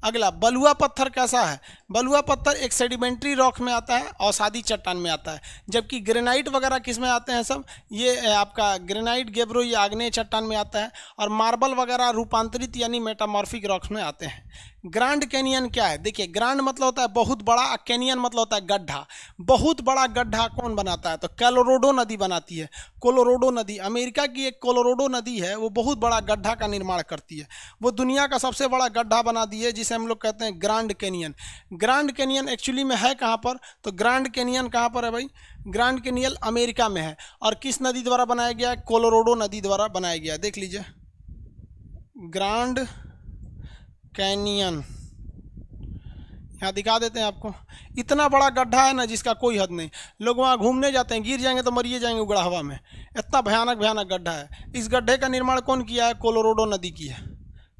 अगला, बलुआ पत्थर कैसा है? बलुआ पत्थर एक सेडिमेंट्री रॉक में आता है, अवसादी चट्टान में आता है, जबकि ग्रेनाइट वगैरह किस में आते हैं? सब ये आपका ग्रेनाइट, गेब्रो ये आग्नेय चट्टान में आता है, और मार्बल वगैरह रूपांतरित यानी मेटामॉर्फिक रॉक्स में आते हैं। ग्रांड कैनियन क्या है? देखिए, ग्रांड मतलब होता है बहुत बड़ा, कैनियन मतलब होता है गड्ढा। बहुत बड़ा गड्ढा कौन बनाता है? तो कोलोराडो नदी बनाती है। कोलोराडो नदी, अमेरिका की एक कोलोराडो नदी है, वो बहुत बड़ा गड्ढा का निर्माण करती है। वो दुनिया का सबसे बड़ा गड्ढा बना दी है, जिसे हम लोग कहते हैं grand canyon. Grand canyon actually में है कहाँ पर? तो ग्रांड कैनियन कहाँ पर है भाई? ग्रांड कैनियन अमेरिका में है। और किस नदी द्वारा बनाया गया? कोलोराडो नदी द्वारा बनाया गया। देख लीजिए, ग्रांड कैनियन यहाँ दिखा देते हैं आपको। इतना बड़ा गड्ढा है ना जिसका कोई हद नहीं। लोग वहाँ घूमने जाते हैं, गिर जाएंगे तो मरिए जाएंगे उगड़ा हवा में। इतना भयानक भयानक गड्ढा है। इस गड्ढे का निर्माण कौन किया है? कोलोराडो नदी की है।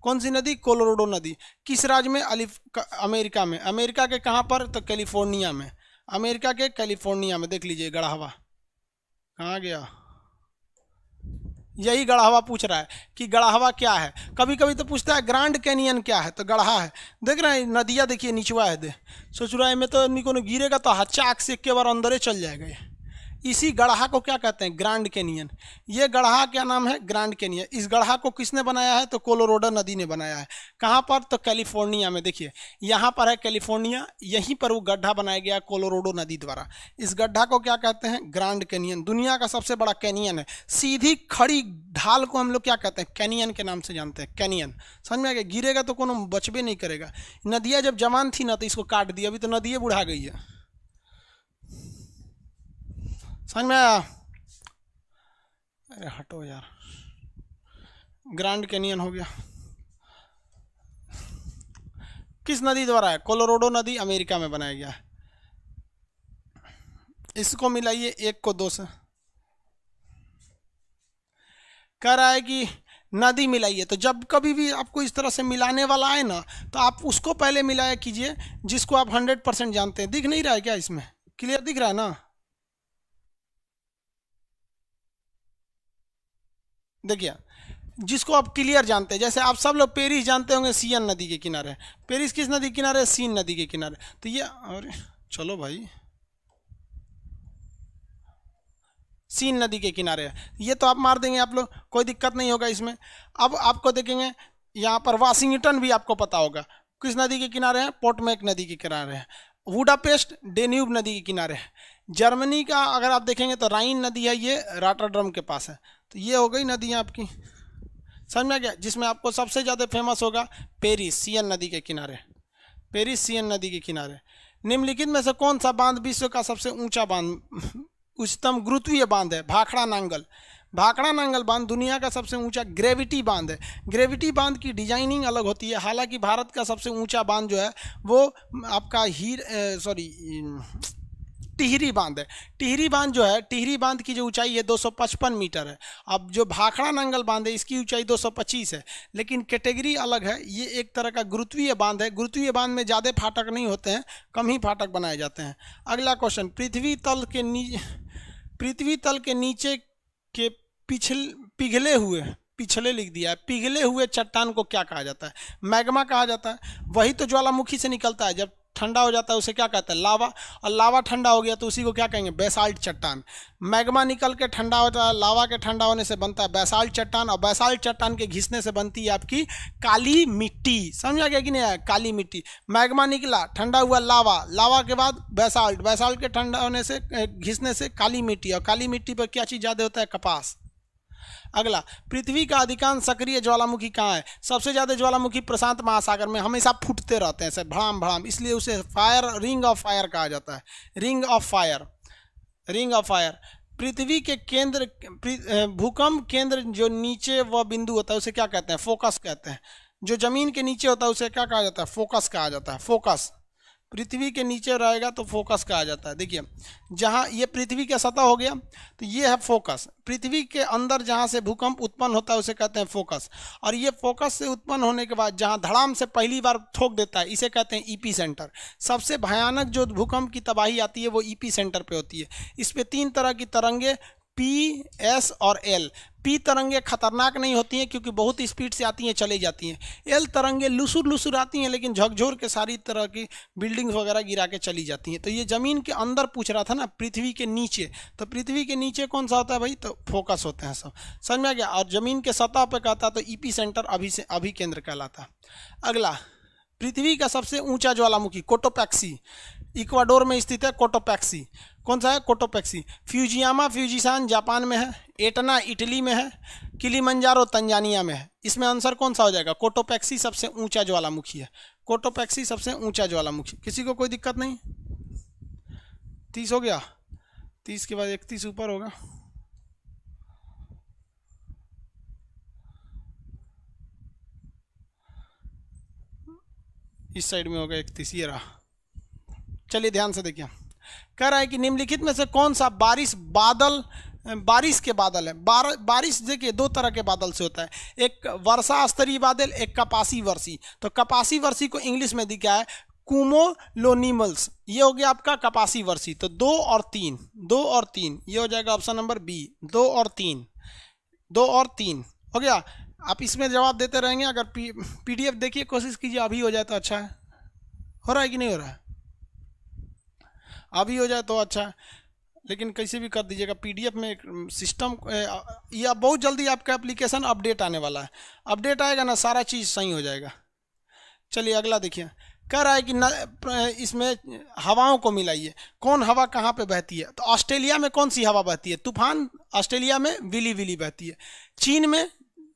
कौन सी नदी? कोलोराडो नदी। किस राज्य में? अमेरिका में। अमेरिका के कहाँ पर? तो कैलिफोर्निया में। अमेरिका के कैलिफोर्निया में। देख लीजिए गड़ा हवा कहाँ गया। यही गढ़ावा पूछ रहा है कि गढ़ावा क्या है। कभी कभी तो पूछता है ग्रांड कैनियन क्या है, तो गढ़ा है। देख रहे हैं नदियाँ, देखिए निचवा है। दे सोच रहा है में तो निको गिरेगा तो हचाक से एक बार अंदर चल जाएगा। ये इसी गढ़ा को क्या कहते हैं? Grand canyon. ये गढ़ा क्या नाम है? Grand canyon. इस गढ़ा को किसने बनाया है? तो कोलोराडो नदी ने बनाया है। कहाँ पर? तो कैलिफोर्निया में। देखिए यहाँ पर है कैलिफोर्निया, यहीं पर वो गड्ढा बनाया गया कोलोराडो नदी द्वारा। इस गड्ढा को क्या कहते हैं? Grand canyon. दुनिया का सबसे बड़ा कैनियन है। सीधी खड़ी ढाल को हम लोग क्या कहते हैं? कैनियन के नाम से जानते हैं। कैनियन समझ में आ गया? गिरेगा तो कोनो बचबे नहीं करेगा। नदियाँ जब जवान थी ना तो इसको काट दिया, अभी तो नदियाँ बुढ़ा गई है। समझ में आया? अरे हटो यार, ग्रांड कैनियन हो गया। किस नदी द्वारा है? कोलोराडो नदी अमेरिका में बनाया गया है। इसको मिलाइए 1 को 2 से। कह रहा है कि नदी मिलाइए। तो जब कभी भी आपको इस तरह से मिलाने वाला आए ना, तो आप उसको पहले मिलाया कीजिए जिसको आप 100% जानते हैं। दिख नहीं रहा है क्या? इसमें क्लियर दिख रहा है ना? देखिए, जिसको आप क्लियर जानते हैं, जैसे आप सब लोग पेरिस जानते होंगे, सियन नदी के किनारे। पेरिस किस नदी के किनारे? सीन नदी के किनारे। तो ये, अरे चलो भाई, सीन नदी के किनारे है। ये तो आप मार देंगे आप लोग, कोई दिक्कत नहीं होगा इसमें। अब आपको देखेंगे यहाँ पर वाशिंगटन भी आपको पता होगा किस नदी के किनारे है? पोटोमेक नदी के किनारे है। बुडापेस्ट डेन्यूब नदी के किनारे है। जर्मनी का अगर आप देखेंगे तो राइन नदी है, ये रॉटरडम के पास है। तो ये हो गई नदियाँ आपकी, समझ में आ गया? जिसमें आपको सबसे ज़्यादा फेमस होगा पेरिस, सियन नदी के किनारे। पेरिस सियन नदी के किनारे। निम्नलिखित में से कौन सा बांध विश्व का सबसे ऊंचा बांध, उच्चतम गुरुत्वीय बांध है? भाखड़ा नांगल। भाखड़ा नांगल बांध दुनिया का सबसे ऊंचा ग्रेविटी बांध है। ग्रेविटी बांध की डिजाइनिंग अलग होती है। हालांकि भारत का सबसे ऊंचा बांध जो है वो आपका टिहरी बांध है। टिहरी बांध जो है, टिहरी बांध की जो ऊंचाई है 255 मीटर है। अब जो भाखड़ा नांगल बांध है इसकी ऊंचाई 225 है, लेकिन कैटेगरी अलग है। ये एक तरह का गुरुत्वीय बांध है। गुरुत्वीय बांध में ज़्यादा फाटक नहीं होते हैं, कम ही फाटक बनाए जाते हैं। अगला क्वेश्चन, पृथ्वी तल के नीचे के पिछले लिख दिया है, पिघले हुए चट्टान को क्या कहा जाता है? मैग्मा कहा जाता है। वही तो ज्वालामुखी से निकलता है। जब ठंडा हो जाता है उसे क्या कहते हैं, लावा। और लावा ठंडा हो गया तो उसी को क्या कहेंगे, बेसाल्ट चट्टान। मैग्मा निकल के ठंडा होता है, लावा के ठंडा होने से बनता है बेसाल्ट चट्टान, और बेसाल्ट चट्टान के घिसने से बनती है आपकी काली मिट्टी। समझा गया कि नहीं आया, काली मिट्टी। मैग्मा निकला, ठंडा हुआ लावा, लावा के बाद बेसाल्ट, बेसाल्ट के ठंडा होने से घिसने से काली मिट्टी, और काली मिट्टी पर क्या चीज़ ज़्यादा होता है, कपास। अगला, पृथ्वी का अधिकांश सक्रिय ज्वालामुखी कहाँ है? सबसे ज़्यादा ज्वालामुखी प्रशांत महासागर में हमेशा फूटते रहते हैं ऐसे भड़ाम भड़ाम, इसलिए उसे फायर, रिंग ऑफ फायर कहा जाता है। Ring of fire, ring of fire. पृथ्वी के केंद्र, भूकंप केंद्र जो नीचे वह बिंदु होता है उसे क्या कहते हैं, फोकस कहते हैं। जो जमीन के नीचे होता है उसे क्या कहा जाता है, फोकस कहा जाता है, फोकस। पृथ्वी के नीचे रहेगा तो फोकस कहा जाता है। देखिए, जहाँ ये पृथ्वी का सतह हो गया तो ये है फोकस। पृथ्वी के अंदर जहाँ से भूकंप उत्पन्न होता है उसे कहते हैं फोकस। और ये फोकस से उत्पन्न होने के बाद जहाँ धड़ाम से पहली बार ठोक देता है इसे कहते हैं ईपी सेंटर। सबसे भयानक जो भूकंप की तबाही आती है वो ईपी सेंटर पे होती है। इस पे 3 तरह की तरंगे, पी, एस और एल। पी तरंगे खतरनाक नहीं होती हैं क्योंकि बहुत स्पीड से आती हैं, चली जाती हैं। एल तरंगे लुसुर लुसुर आती हैं लेकिन झकझोर के सारी तरह की बिल्डिंग्स वगैरह गिरा के चली जाती हैं। तो ये ज़मीन के अंदर पूछ रहा था ना, पृथ्वी के नीचे, तो पृथ्वी के नीचे कौन सा होता है भाई, तो फोकस होते हैं सब। समझ में आ गया। और ज़मीन के सतह पे कहता तो ईपी सेंटर, अभी से अभी केंद्र कहलाता। अगला, पृथ्वी का सबसे ऊंचा ज्वालामुखी कोटोपैक्सी, इक्वाडोर में स्थित है कोटोपैक्सी। कौन सा है, कोटोपैक्सी। फ्यूजियामा फ्यूजिसान जापान में है, एटना इटली में है, किलिमंजारो तंजानिया में है। इसमें आंसर कौन सा हो जाएगा, कोटोपैक्सी सबसे ऊंचा ज्वालामुखी है। कोटोपैक्सी सबसे ऊंचा ज्वालामुखी। किसी को कोई दिक्कत नहीं? 30 हो गया, 30 के बाद 31 ऊपर होगा। इस साइड में होगा 31, ये रहा। चलिए ध्यान से देखिए, कह रहा है कि निम्नलिखित में से कौन सा बारिश के बादल है। बारिश देखिए 2 तरह के बादल से होता है, एक वर्षा स्तरीय बादल, एक कपासी वर्षी। तो कपासी वर्षी को इंग्लिश में दिखा है कुमुलोनिमल्स, ये हो गया आपका कपासी वर्षी। तो 2 और 3, 2 और 3 ये हो जाएगा ऑप्शन नंबर बी, 2 और 3, 2 और 3 हो गया। आप इसमें जवाब देते रहेंगे। अगर पीडीएफ देखिए, कोशिश कीजिए अभी हो जाए तो अच्छा है। हो रहा है कि नहीं हो रहा है? अभी हो जाए तो अच्छा है, लेकिन कैसे भी कर दीजिएगा। पीडीएफ में सिस्टम या बहुत जल्दी आपका एप्लीकेशन अपडेट आने वाला है। अपडेट आएगा ना, सारा चीज़ सही हो जाएगा। चलिए अगला देखिए, कह रहा है कि इसमें हवाओं को मिलाइए। कौन हवा कहाँ पे बहती है? तो ऑस्ट्रेलिया में कौन सी हवा बहती है? तूफान। ऑस्ट्रेलिया में विली विली बहती है। चीन में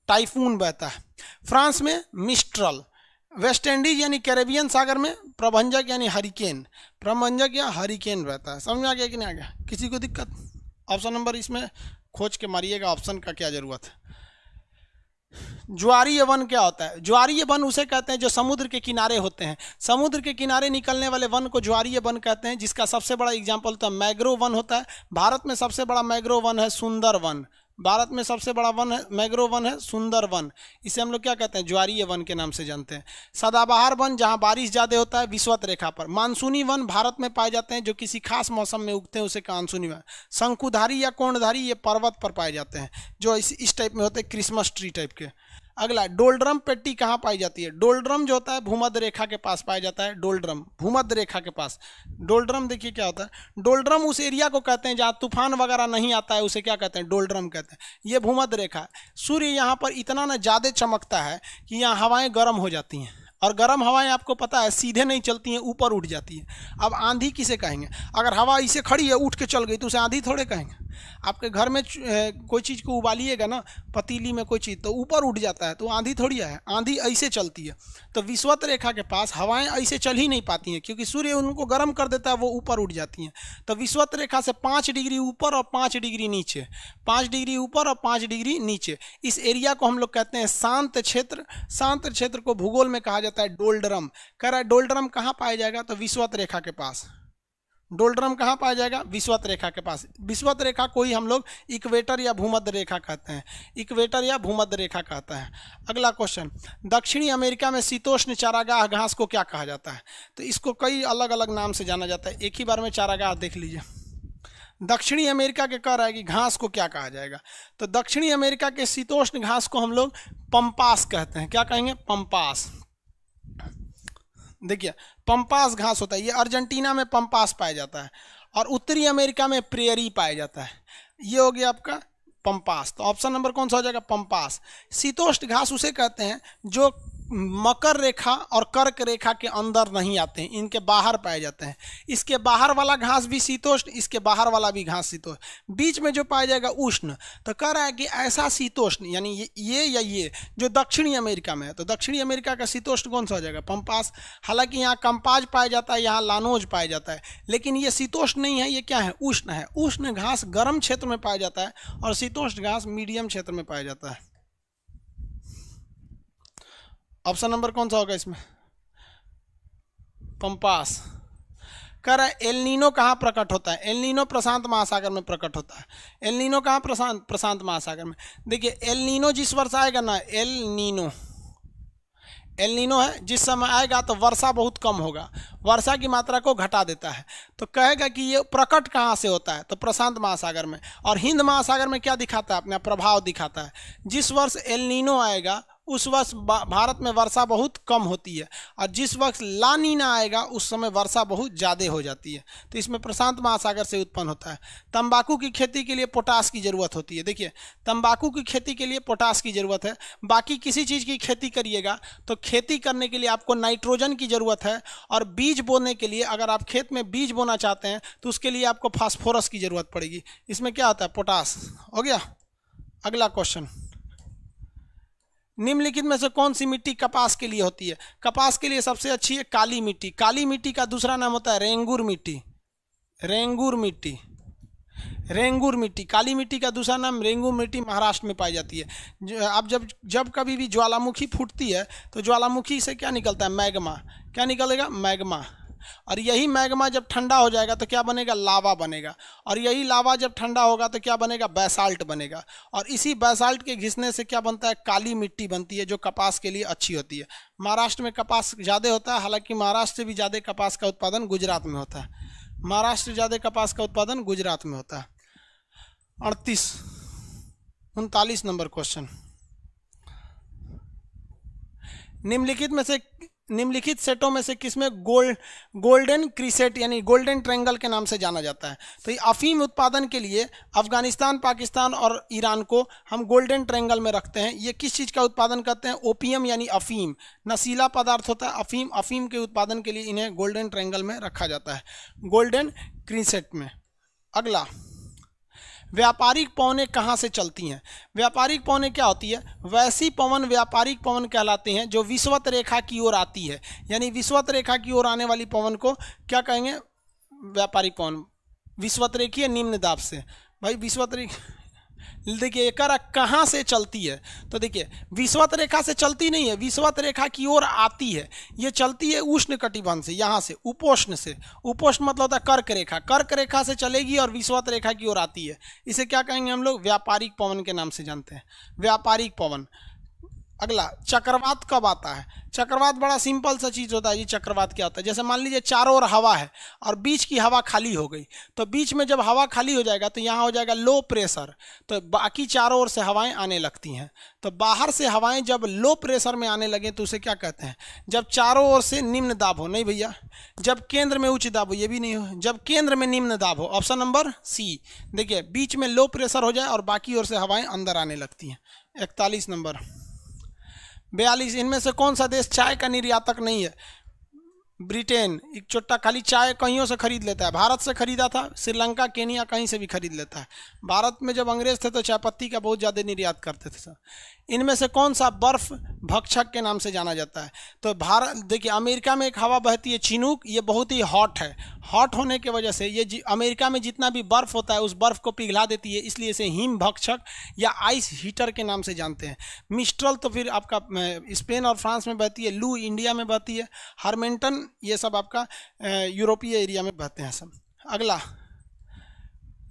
टाइफून बहता है। फ्रांस में मिस्ट्रल। वेस्ट इंडीज यानी कैरेबियन सागर में प्रभंजक यानी हरिकेन, प्रभंजक या हरिकेन रहता है। समझ में आ गया कि नहीं आ गया? किसी को दिक्कत? ऑप्शन नंबर इसमें खोज के मारिएगा, ऑप्शन का क्या जरूरत है। ज्वारीय वन क्या होता है? ज्वारीय वन उसे कहते हैं जो समुद्र के किनारे होते हैं। समुद्र के किनारे निकलने वाले वन को ज्वारीय वन कहते हैं, जिसका सबसे बड़ा एग्जाम्पल तो मैग्रोव वन होता है। भारत में सबसे बड़ा मैग्रोव वन है सुंदरवन। भारत में सबसे बड़ा वन है मैग्रोव वन है सुंदरवन। इसे हम लोग क्या कहते हैं? ज्वारीय वन के नाम से जानते हैं। सदाबहार वन जहाँ बारिश ज़्यादा होता है विषुवत रेखा पर। मानसूनी वन भारत में पाए जाते हैं जो किसी खास मौसम में उगते हैं, उसे मानसूनी वन। शंकुधारी या कोणधारी ये पर्वत पर पाए जाते हैं जो इस टाइप में होते हैं, क्रिसमस ट्री टाइप के। अगला, डोलड्रम पेट्टी कहाँ पाई जाती है? डोलड्रम जो होता है भूमध्य रेखा के पास पाया जाता है। डोलड्रम भूमध्य रेखा के पास। डोलड्रम देखिए क्या होता है। डोलड्रम उस एरिया को कहते हैं जहाँ तूफान वगैरह नहीं आता है, उसे क्या कहते हैं? डोलड्रम कहते हैं। ये भूमध्य रेखा है। सूर्य यहाँ पर इतना ना ज़्यादा चमकता है कि यहाँ हवाएं गर्म हो जाती हैं, और गर्म हवाएं आपको पता है सीधे नहीं चलती हैं, ऊपर उठ जाती हैं। अब आंधी किसे कहेंगे? अगर हवा इसे खड़ी है उठ के चल गई तो उसे आंधी थोड़े कहेंगे। आपके घर में कोई चीज़ को उबालिएगा ना, पतीली में कोई चीज़, तो ऊपर उठ जाता है तो आंधी थोड़ी है। आंधी ऐसे चलती है। तो विषुवत रेखा के पास हवाएं ऐसे चल ही नहीं पाती हैं क्योंकि सूर्य उनको गर्म कर देता है, वो ऊपर उठ जाती हैं। तो विषुवत रेखा से 5 डिग्री ऊपर और 5 डिग्री नीचे, 5 डिग्री ऊपर और 5 डिग्री नीचे, इस एरिया को हम लोग कहते हैं शांत क्षेत्र। शांत क्षेत्र को भूगोल में कहा जाता है डोलड्रम। कह रहा है डोलड्रम कहाँ पाया जाएगा? तो विषुवत रेखा के पास। डोलड्रम कहाँ पाया जाएगा? विषुवत रेखा के पास। विषुवत रेखा को ही हम लोग इक्वेटर या भूमध्य रेखा कहते हैं। इक्वेटर या भूमध्य रेखा कहता है। अगला क्वेश्चन, दक्षिणी अमेरिका में शीतोष्ण चारागाह घास को क्या कहा जाता है? तो इसको कई अलग अलग नाम से जाना जाता है, एक ही बार में चारागाह देख लीजिए। दक्षिणी अमेरिका के कह रहा है कि घास को क्या कहा जाएगा? तो दक्षिणी अमेरिका के शीतोष्ण घास को हम लोग पंपास कहते हैं। क्या कहेंगे? पंपास। देखिए पंपास घास होता है, ये अर्जेंटीना में पंपास पाया जाता है और उत्तरी अमेरिका में प्रेयरी पाया जाता है। ये हो गया आपका पंपास। तो ऑप्शन नंबर कौन सा हो जाएगा? पंपास। शीतोष्ण घास उसे कहते हैं जो मकर रेखा और कर्क रेखा के अंदर नहीं आते हैं, इनके बाहर पाए जाते हैं। इसके बाहर वाला घास भी शीतोष्ण, इसके बाहर वाला भी घास शीतोष्ण, बीच में जो पाया जाएगा उष्ण। तो कह रहा है कि ऐसा शीतोष्ण यानी ये या ये जो दक्षिणी अमेरिका में है, तो दक्षिणी अमेरिका का शीतोष्ण कौन सा हो जाएगा? पंपास। हालांकि यहाँ कंपाज पाया जाता है, यहाँ लानोज पाया जाता है, लेकिन ये शीतोष्ण नहीं है, ये क्या है? उष्ण है। उष्ण घास गर्म क्षेत्र में पाया जाता है और शीतोष्ण घास मीडियम क्षेत्र में पाया जाता है। ऑप्शन नंबर कौन सा होगा इसमें? पंपास। कह रहा है एल नीनो कहाँ प्रकट होता है? एल नीनो प्रशांत महासागर में प्रकट होता है। एल नीनो कहाँ? प्रशांत महासागर में। देखिए एल नीनो जिस वर्ष आएगा ना, एल नीनो है, जिस समय आएगा तो वर्षा बहुत कम होगा, वर्षा की मात्रा को घटा देता है। तो कहेगा कि ये प्रकट कहाँ से होता है? तो प्रशांत महासागर में। और हिंद महासागर में क्या दिखाता है? अपना प्रभाव दिखाता है। जिस वर्ष एल नीनो आएगा उस वर्ष भारत में वर्षा बहुत कम होती है, और जिस वक्त ला नीना आएगा उस समय वर्षा बहुत ज़्यादा हो जाती है। तो इसमें प्रशांत महासागर से उत्पन्न होता है। तंबाकू की खेती के लिए पोटास की ज़रूरत होती है। देखिए तंबाकू की खेती के लिए पोटास की ज़रूरत है। बाकी किसी चीज़ की खेती करिएगा तो खेती करने के लिए आपको नाइट्रोजन की ज़रूरत है, और बीज बोने के लिए अगर आप खेत में बीज बोना चाहते हैं तो उसके लिए आपको फास्फोरस की ज़रूरत पड़ेगी। इसमें क्या होता है? पोटास। हो गया। अगला क्वेश्चन, निम्नलिखित में से कौन सी मिट्टी कपास के लिए होती है? कपास के लिए सबसे अच्छी है काली मिट्टी। काली मिट्टी का दूसरा नाम होता है रेंगुर मिट्टी। रेंगुर मिट्टी, रेंगुर मिट्टी, काली मिट्टी का दूसरा नाम रेंगुर मिट्टी महाराष्ट्र में पाई जाती है। अब जब कभी भी ज्वालामुखी फूटती है तो ज्वालामुखी से क्या निकलता है? मैग्मा। क्या निकलेगा? मैग्मा। और यही मैग्मा जब ठंडा हो जाएगा तो क्या बनेगा? लावा बनेगा। और यही लावा जब ठंडा होगा तो क्या बनेगा? बैसाल्ट बनेगा। और इसी बैसाल्ट के घिसने से क्या बनता है? काली मिट्टी बनती है, जो कपास के लिए अच्छी होती है। महाराष्ट्र में कपास ज़्यादा होता है, हालांकि महाराष्ट्र से भी ज़्यादा कपास का उत्पादन गुजरात में होता है। महाराष्ट्र से ज़्यादा कपास का उत्पादन गुजरात में होता है। 39 नंबर क्वेश्चन, निम्नलिखित सेटों में से किसमें गोल्डन क्रीसेट यानी गोल्डन ट्रायंगल के नाम से जाना जाता है? तो ये अफीम उत्पादन के लिए अफगानिस्तान, पाकिस्तान और ईरान को हम गोल्डन ट्रायंगल में रखते हैं। ये किस चीज़ का उत्पादन करते हैं? ओपियम यानी अफीम, नशीला पदार्थ होता है अफीम। अफीम के उत्पादन के लिए इन्हें गोल्डन ट्रायंगल में रखा जाता है, गोल्डन क्रीसेट में। अगला, व्यापारिक पवनें कहाँ से चलती हैं? व्यापारिक पवनें क्या होती है? वैसी पवन व्यापारिक पवन कहलाते हैं जो विषुवत रेखा की ओर आती है। यानी विषुवत रेखा की ओर आने वाली पवन को क्या कहेंगे? व्यापारिक पवन। विषुवत रेखीय निम्न दाब से, भाई विषुवत रेखा देखिए कहाँ से चलती है? तो देखिए विषुवत रेखा से चलती नहीं है, विषुवत रेखा की ओर आती है। ये चलती है उष्ण कटिबंध से, यहाँ से उपोष्ण से। उपोष्ण मतलब होता है कर्क रेखा। कर्क रेखा से चलेगी और विषुवत रेखा की ओर आती है। इसे क्या कहेंगे हम लोग? व्यापारिक पवन के नाम से जानते हैं, व्यापारिक पवन। अगला, चक्रवात कब आता है? चक्रवात बड़ा सिंपल सा चीज़ होता है। ये चक्रवात क्या होता है? जैसे मान लीजिए चारों ओर हवा है और बीच की हवा खाली हो गई, तो बीच में जब हवा खाली हो जाएगा तो यहाँ हो जाएगा लो प्रेशर, तो बाकी चारों ओर से हवाएं आने लगती हैं। तो बाहर से हवाएं जब लो प्रेशर में आने लगें तो उसे क्या कहते हैं? जब चारों ओर से निम्न दाब हो। नहीं भैया, जब केंद्र में उच्च दाब हो, ये भी नहीं हो, जब केंद्र में निम्न दाब हो। Option number C. देखिए बीच में लो प्रेशर हो जाए और बाकी ओर से हवाएं अंदर आने लगती हैं। 41 नंबर। 42, इनमें से कौन सा देश चाय का निर्यातक नहीं है? ब्रिटेन एक चुट्टा खाली चाय कहीं से खरीद लेता है। भारत से खरीदा था, श्रीलंका, केनिया, कहीं से भी खरीद लेता है। भारत में जब अंग्रेज थे तो चाय पत्ती का बहुत ज़्यादा निर्यात करते थे। इनमें से कौन सा बर्फ भक्षक के नाम से जाना जाता है? तो भारत, देखिए अमेरिका में एक हवा बहती है चिनूक, ये बहुत ही हॉट है। हॉट होने की वजह से ये अमेरिका में जितना भी बर्फ़ होता है उस बर्फ़ को पिघला देती है, इसलिए इसे हिम भक्षक या आइस हीटर के नाम से जानते हैं। मिस्ट्रल तो फिर आपका स्पेन और फ्रांस में बहती है। लू इंडिया में बहती है। हार्मेंटन ये सब आपका यूरोपीय एरिया में बहते हैं सब। अगला,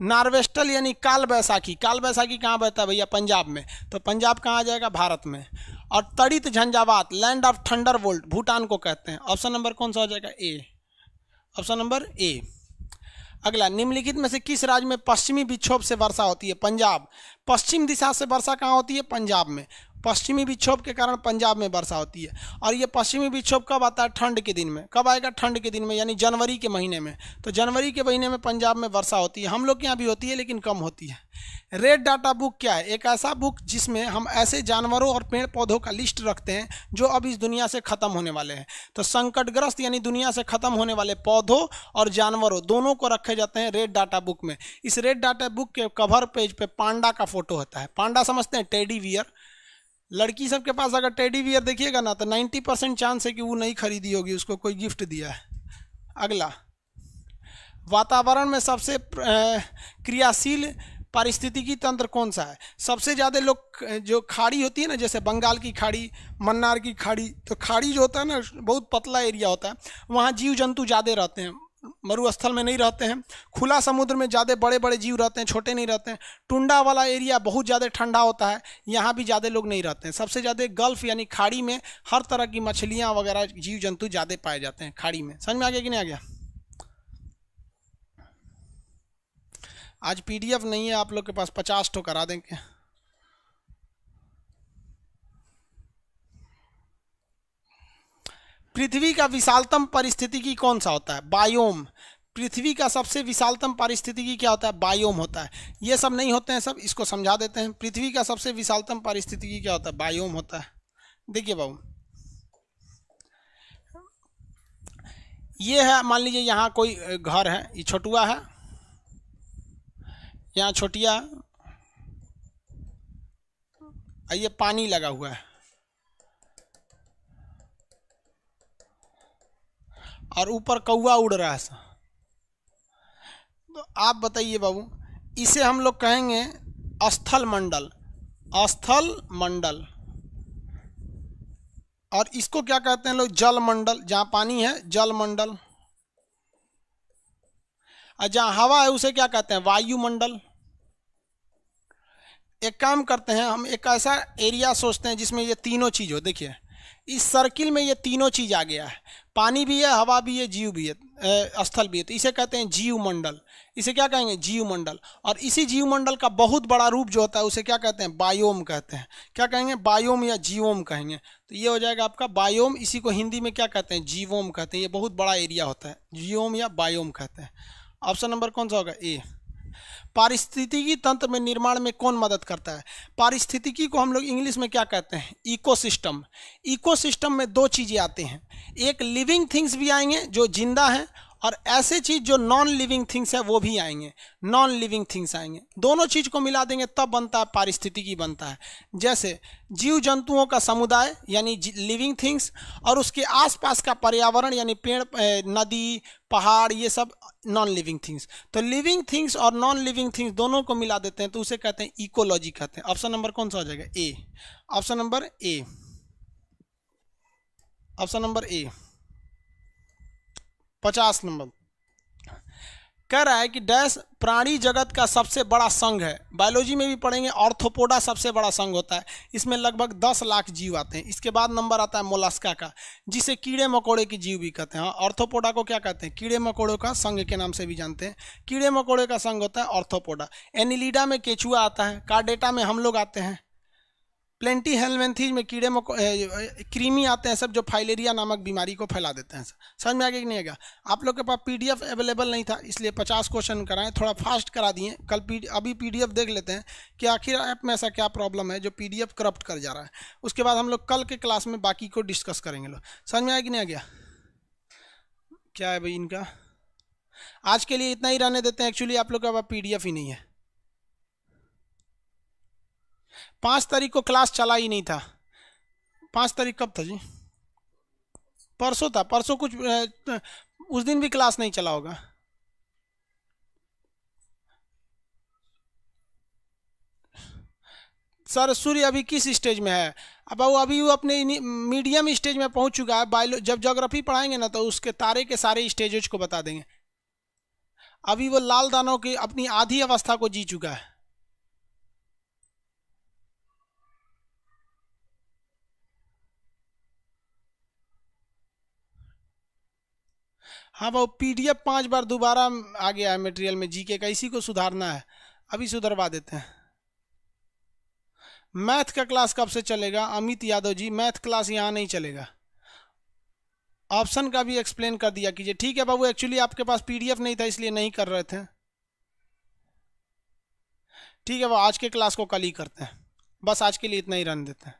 नार्वेस्टल यानी काल बैसाखी। काल बैसाखी कहाँ बहता है भैया? पंजाब में। तो पंजाब कहाँ आ जाएगा? भारत में। और तड़ित झंझावात, लैंड ऑफ थंडरबोल्ट, भूटान को कहते हैं। ऑप्शन नंबर कौन सा हो जाएगा? ए। Option number A. अगला, निम्नलिखित में से किस राज्य में पश्चिमी विक्षोभ से वर्षा होती है? पंजाब। पश्चिम दिशा से वर्षा कहाँ होती है? पंजाब में। पश्चिमी विक्षोभ के कारण पंजाब में वर्षा होती है। और ये पश्चिमी विक्षोभ कब आता है? ठंड के दिन में। कब आएगा? ठंड के दिन में, यानी जनवरी के महीने में। तो जनवरी के महीने में पंजाब में वर्षा होती है। हम लोग के यहाँ भी होती है लेकिन कम होती है। रेड डाटा बुक क्या है? एक ऐसा बुक जिसमें हम ऐसे जानवरों और पेड़ पौधों का लिस्ट रखते हैं जो अब इस दुनिया से खत्म होने वाले हैं। तो संकटग्रस्त यानी दुनिया से खत्म होने वाले पौधों और जानवरों दोनों को रखे जाते हैं रेड डाटा बुक में। इस रेड डाटा बुक के कवर पेज पे पांडा का फोटो होता है। पांडा समझते हैं? Teddy bear. लड़की सबके पास अगर टेडी बियर देखिएगा ना तो 90% चांस है कि वो नहीं खरीदी होगी, उसको कोई गिफ्ट दिया है। अगला, वातावरण में सबसे क्रियाशील पारिस्थितिकी तंत्र कौन सा है? सबसे ज़्यादा लोग जो खाड़ी होती है ना, जैसे बंगाल की खाड़ी, मन्नार की खाड़ी, तो खाड़ी जो होता है ना बहुत पतला एरिया होता है, वहाँ जीव जंतु ज़्यादा रहते हैं, मरुस्थल में नहीं रहते हैं। खुला समुद्र में ज़्यादा बड़े बड़े जीव रहते हैं, छोटे नहीं रहते हैं। टुंडा वाला एरिया बहुत ज़्यादा ठंडा होता है, यहाँ भी ज़्यादा लोग नहीं रहते हैं। सबसे ज़्यादा गल्फ यानी खाड़ी में हर तरह की मछलियाँ वगैरह जीव जंतु ज़्यादा पाए जाते हैं खाड़ी में। समझ में आ गया कि नहीं आ गया? आज पीडीएफ नहीं है आप लोग के पास, 50 ठो करा देंगे। पृथ्वी का विशालतम पारिस्थितिकी कौन सा होता है? बायोम। पृथ्वी का सबसे विशालतम पारिस्थितिकी क्या होता है? बायोम होता है। ये सब नहीं होते हैं सब, इसको समझा देते हैं। पृथ्वी का सबसे विशालतम पारिस्थितिकी क्या होता है? बायोम होता है। देखिए बाबू, ये है, मान लीजिए यहाँ कोई घर है, ये छोटुआ है, यहाँ छोटिया, ये पानी लगा हुआ है और ऊपर कौवा उड़ रहा है। तो आप बताइए बाबू, इसे हम लोग कहेंगे स्थल मंडल। स्थल मंडल। और इसको क्या कहते हैं लोग? जल मंडल। जहाँ पानी है जल मंडल, और जहाँ हवा है उसे क्या कहते हैं? वायुमंडल। एक काम करते हैं, हम एक ऐसा एरिया सोचते हैं जिसमें ये तीनों चीज़ हो। देखिए इस सर्किल में ये तीनों चीज़ आ गया है, पानी भी है, हवा भी है, जीव भी है, स्थल भी है। तो इसे कहते हैं जीव मंडल। इसे क्या कहेंगे? जीव मंडल। और इसी जीव मंडल का बहुत बड़ा रूप जो होता है उसे क्या कहते हैं? बायोम कहते हैं। क्या कहेंगे? बायोम या जीवोम कहेंगे। तो ये हो जाएगा आपका बायोम। इसी को हिंदी में क्या कहते हैं? जीवोम कहते हैं। ये बहुत बड़ा एरिया होता है, जीवोम या बायोम कहते हैं। ऑप्शन नंबर कौन सा होगा? ए। पारिस्थितिकी तंत्र में निर्माण में कौन मदद करता है? पारिस्थितिकी को हम लोग इंग्लिश में क्या कहते हैं? इकोसिस्टम। इकोसिस्टम में दो चीज़ें आते हैं, एक लिविंग थिंग्स भी आएंगे जो जिंदा हैं, और ऐसे चीज़ जो नॉन लिविंग थिंग्स है वो भी आएंगे, नॉन लिविंग थिंग्स आएंगे। दोनों चीज़ को मिला देंगे तब बनता है पारिस्थितिकी बनता है। जैसे जीव जंतुओं का समुदाय यानी लिविंग थिंग्स, और उसके आसपास का पर्यावरण यानी पेड़, नदी, पहाड़, ये सब नॉन लिविंग थिंग्स। तो लिविंग थिंग्स और नॉन लिविंग थिंग्स दोनों को मिला देते हैं तो उसे कहते हैं इकोलॉजी कहते हैं। ऑप्शन नंबर कौन सा हो जाएगा? A. Option number A. Option number A. 50 number कह रहा है कि डैश प्राणी जगत का सबसे बड़ा संघ है। बायोलॉजी में भी पढ़ेंगे, ऑर्थोपोडा सबसे बड़ा संघ होता है। इसमें लगभग 10 लाख जीव आते हैं। इसके बाद नंबर आता है मोलस्का का, जिसे कीड़े मकोड़े की जीव भी कहते हैं। हाँ, ऑर्थोपोडा को क्या कहते हैं? कीड़े मकोड़ों का संघ के नाम से भी जानते हैं। कीड़े मकोड़े का संघ होता है ऑर्थोपोडा। एनिलिडा में केचुआ आता है, कार्डेटा में हम लोग आते हैं, प्लेंटी हेलमेंथीज में कीड़े कृमि आते हैं, सब जो फाइलेरिया नामक बीमारी को फैला देते हैं। समझ में आ गया कि नहीं आएगा? आप लोग के पास पीडीएफ अवेलेबल नहीं था इसलिए 50 क्वेश्चन कराएं, थोड़ा फास्ट करा दिए। कल अभी पीडीएफ देख लेते हैं कि आखिर ऐप में ऐसा क्या प्रॉब्लम है जो पीडीएफ करप्ट कर जा रहा है। उसके बाद हम लोग कल के क्लास में बाकी को डिस्कस करेंगे। लोग समझ में आया कि नहीं आ गया? क्या है भाई इनका? आज के लिए इतना ही रहने देते हैं। एक्चुअली आप लोग के पास पीडीएफ ही नहीं है। 5 तारीख को क्लास चला ही नहीं था। 5 तारीख कब था जी? परसों था। परसों कुछ उस दिन भी क्लास नहीं चला होगा। सर सूर्य अभी किस स्टेज में है? अब वो अभी वो अपने मीडियम स्टेज में पहुंच चुका है। बायो जब ज्योग्राफी पढ़ाएंगे ना तो उसके तारे के सारे स्टेजेज को बता देंगे। अभी वो लाल दानव की अपनी आधी अवस्था को जी चुका है। हाँ वो पीडीएफ 5 बार दोबारा आ गया है मटेरियल में जीके का, इसी को सुधारना है। अभी सुधरवा देते हैं। मैथ का क्लास कब से चलेगा अमित यादव जी? मैथ क्लास यहाँ नहीं चलेगा। ऑप्शन का भी एक्सप्लेन कर दिया कीजिए। ठीक है बाबू, एक्चुअली आपके पास पीडीएफ नहीं था इसलिए नहीं कर रहे थे। ठीक है, वो आज के क्लास को कल ही करते हैं, बस आज के लिए इतना ही रन देते हैं।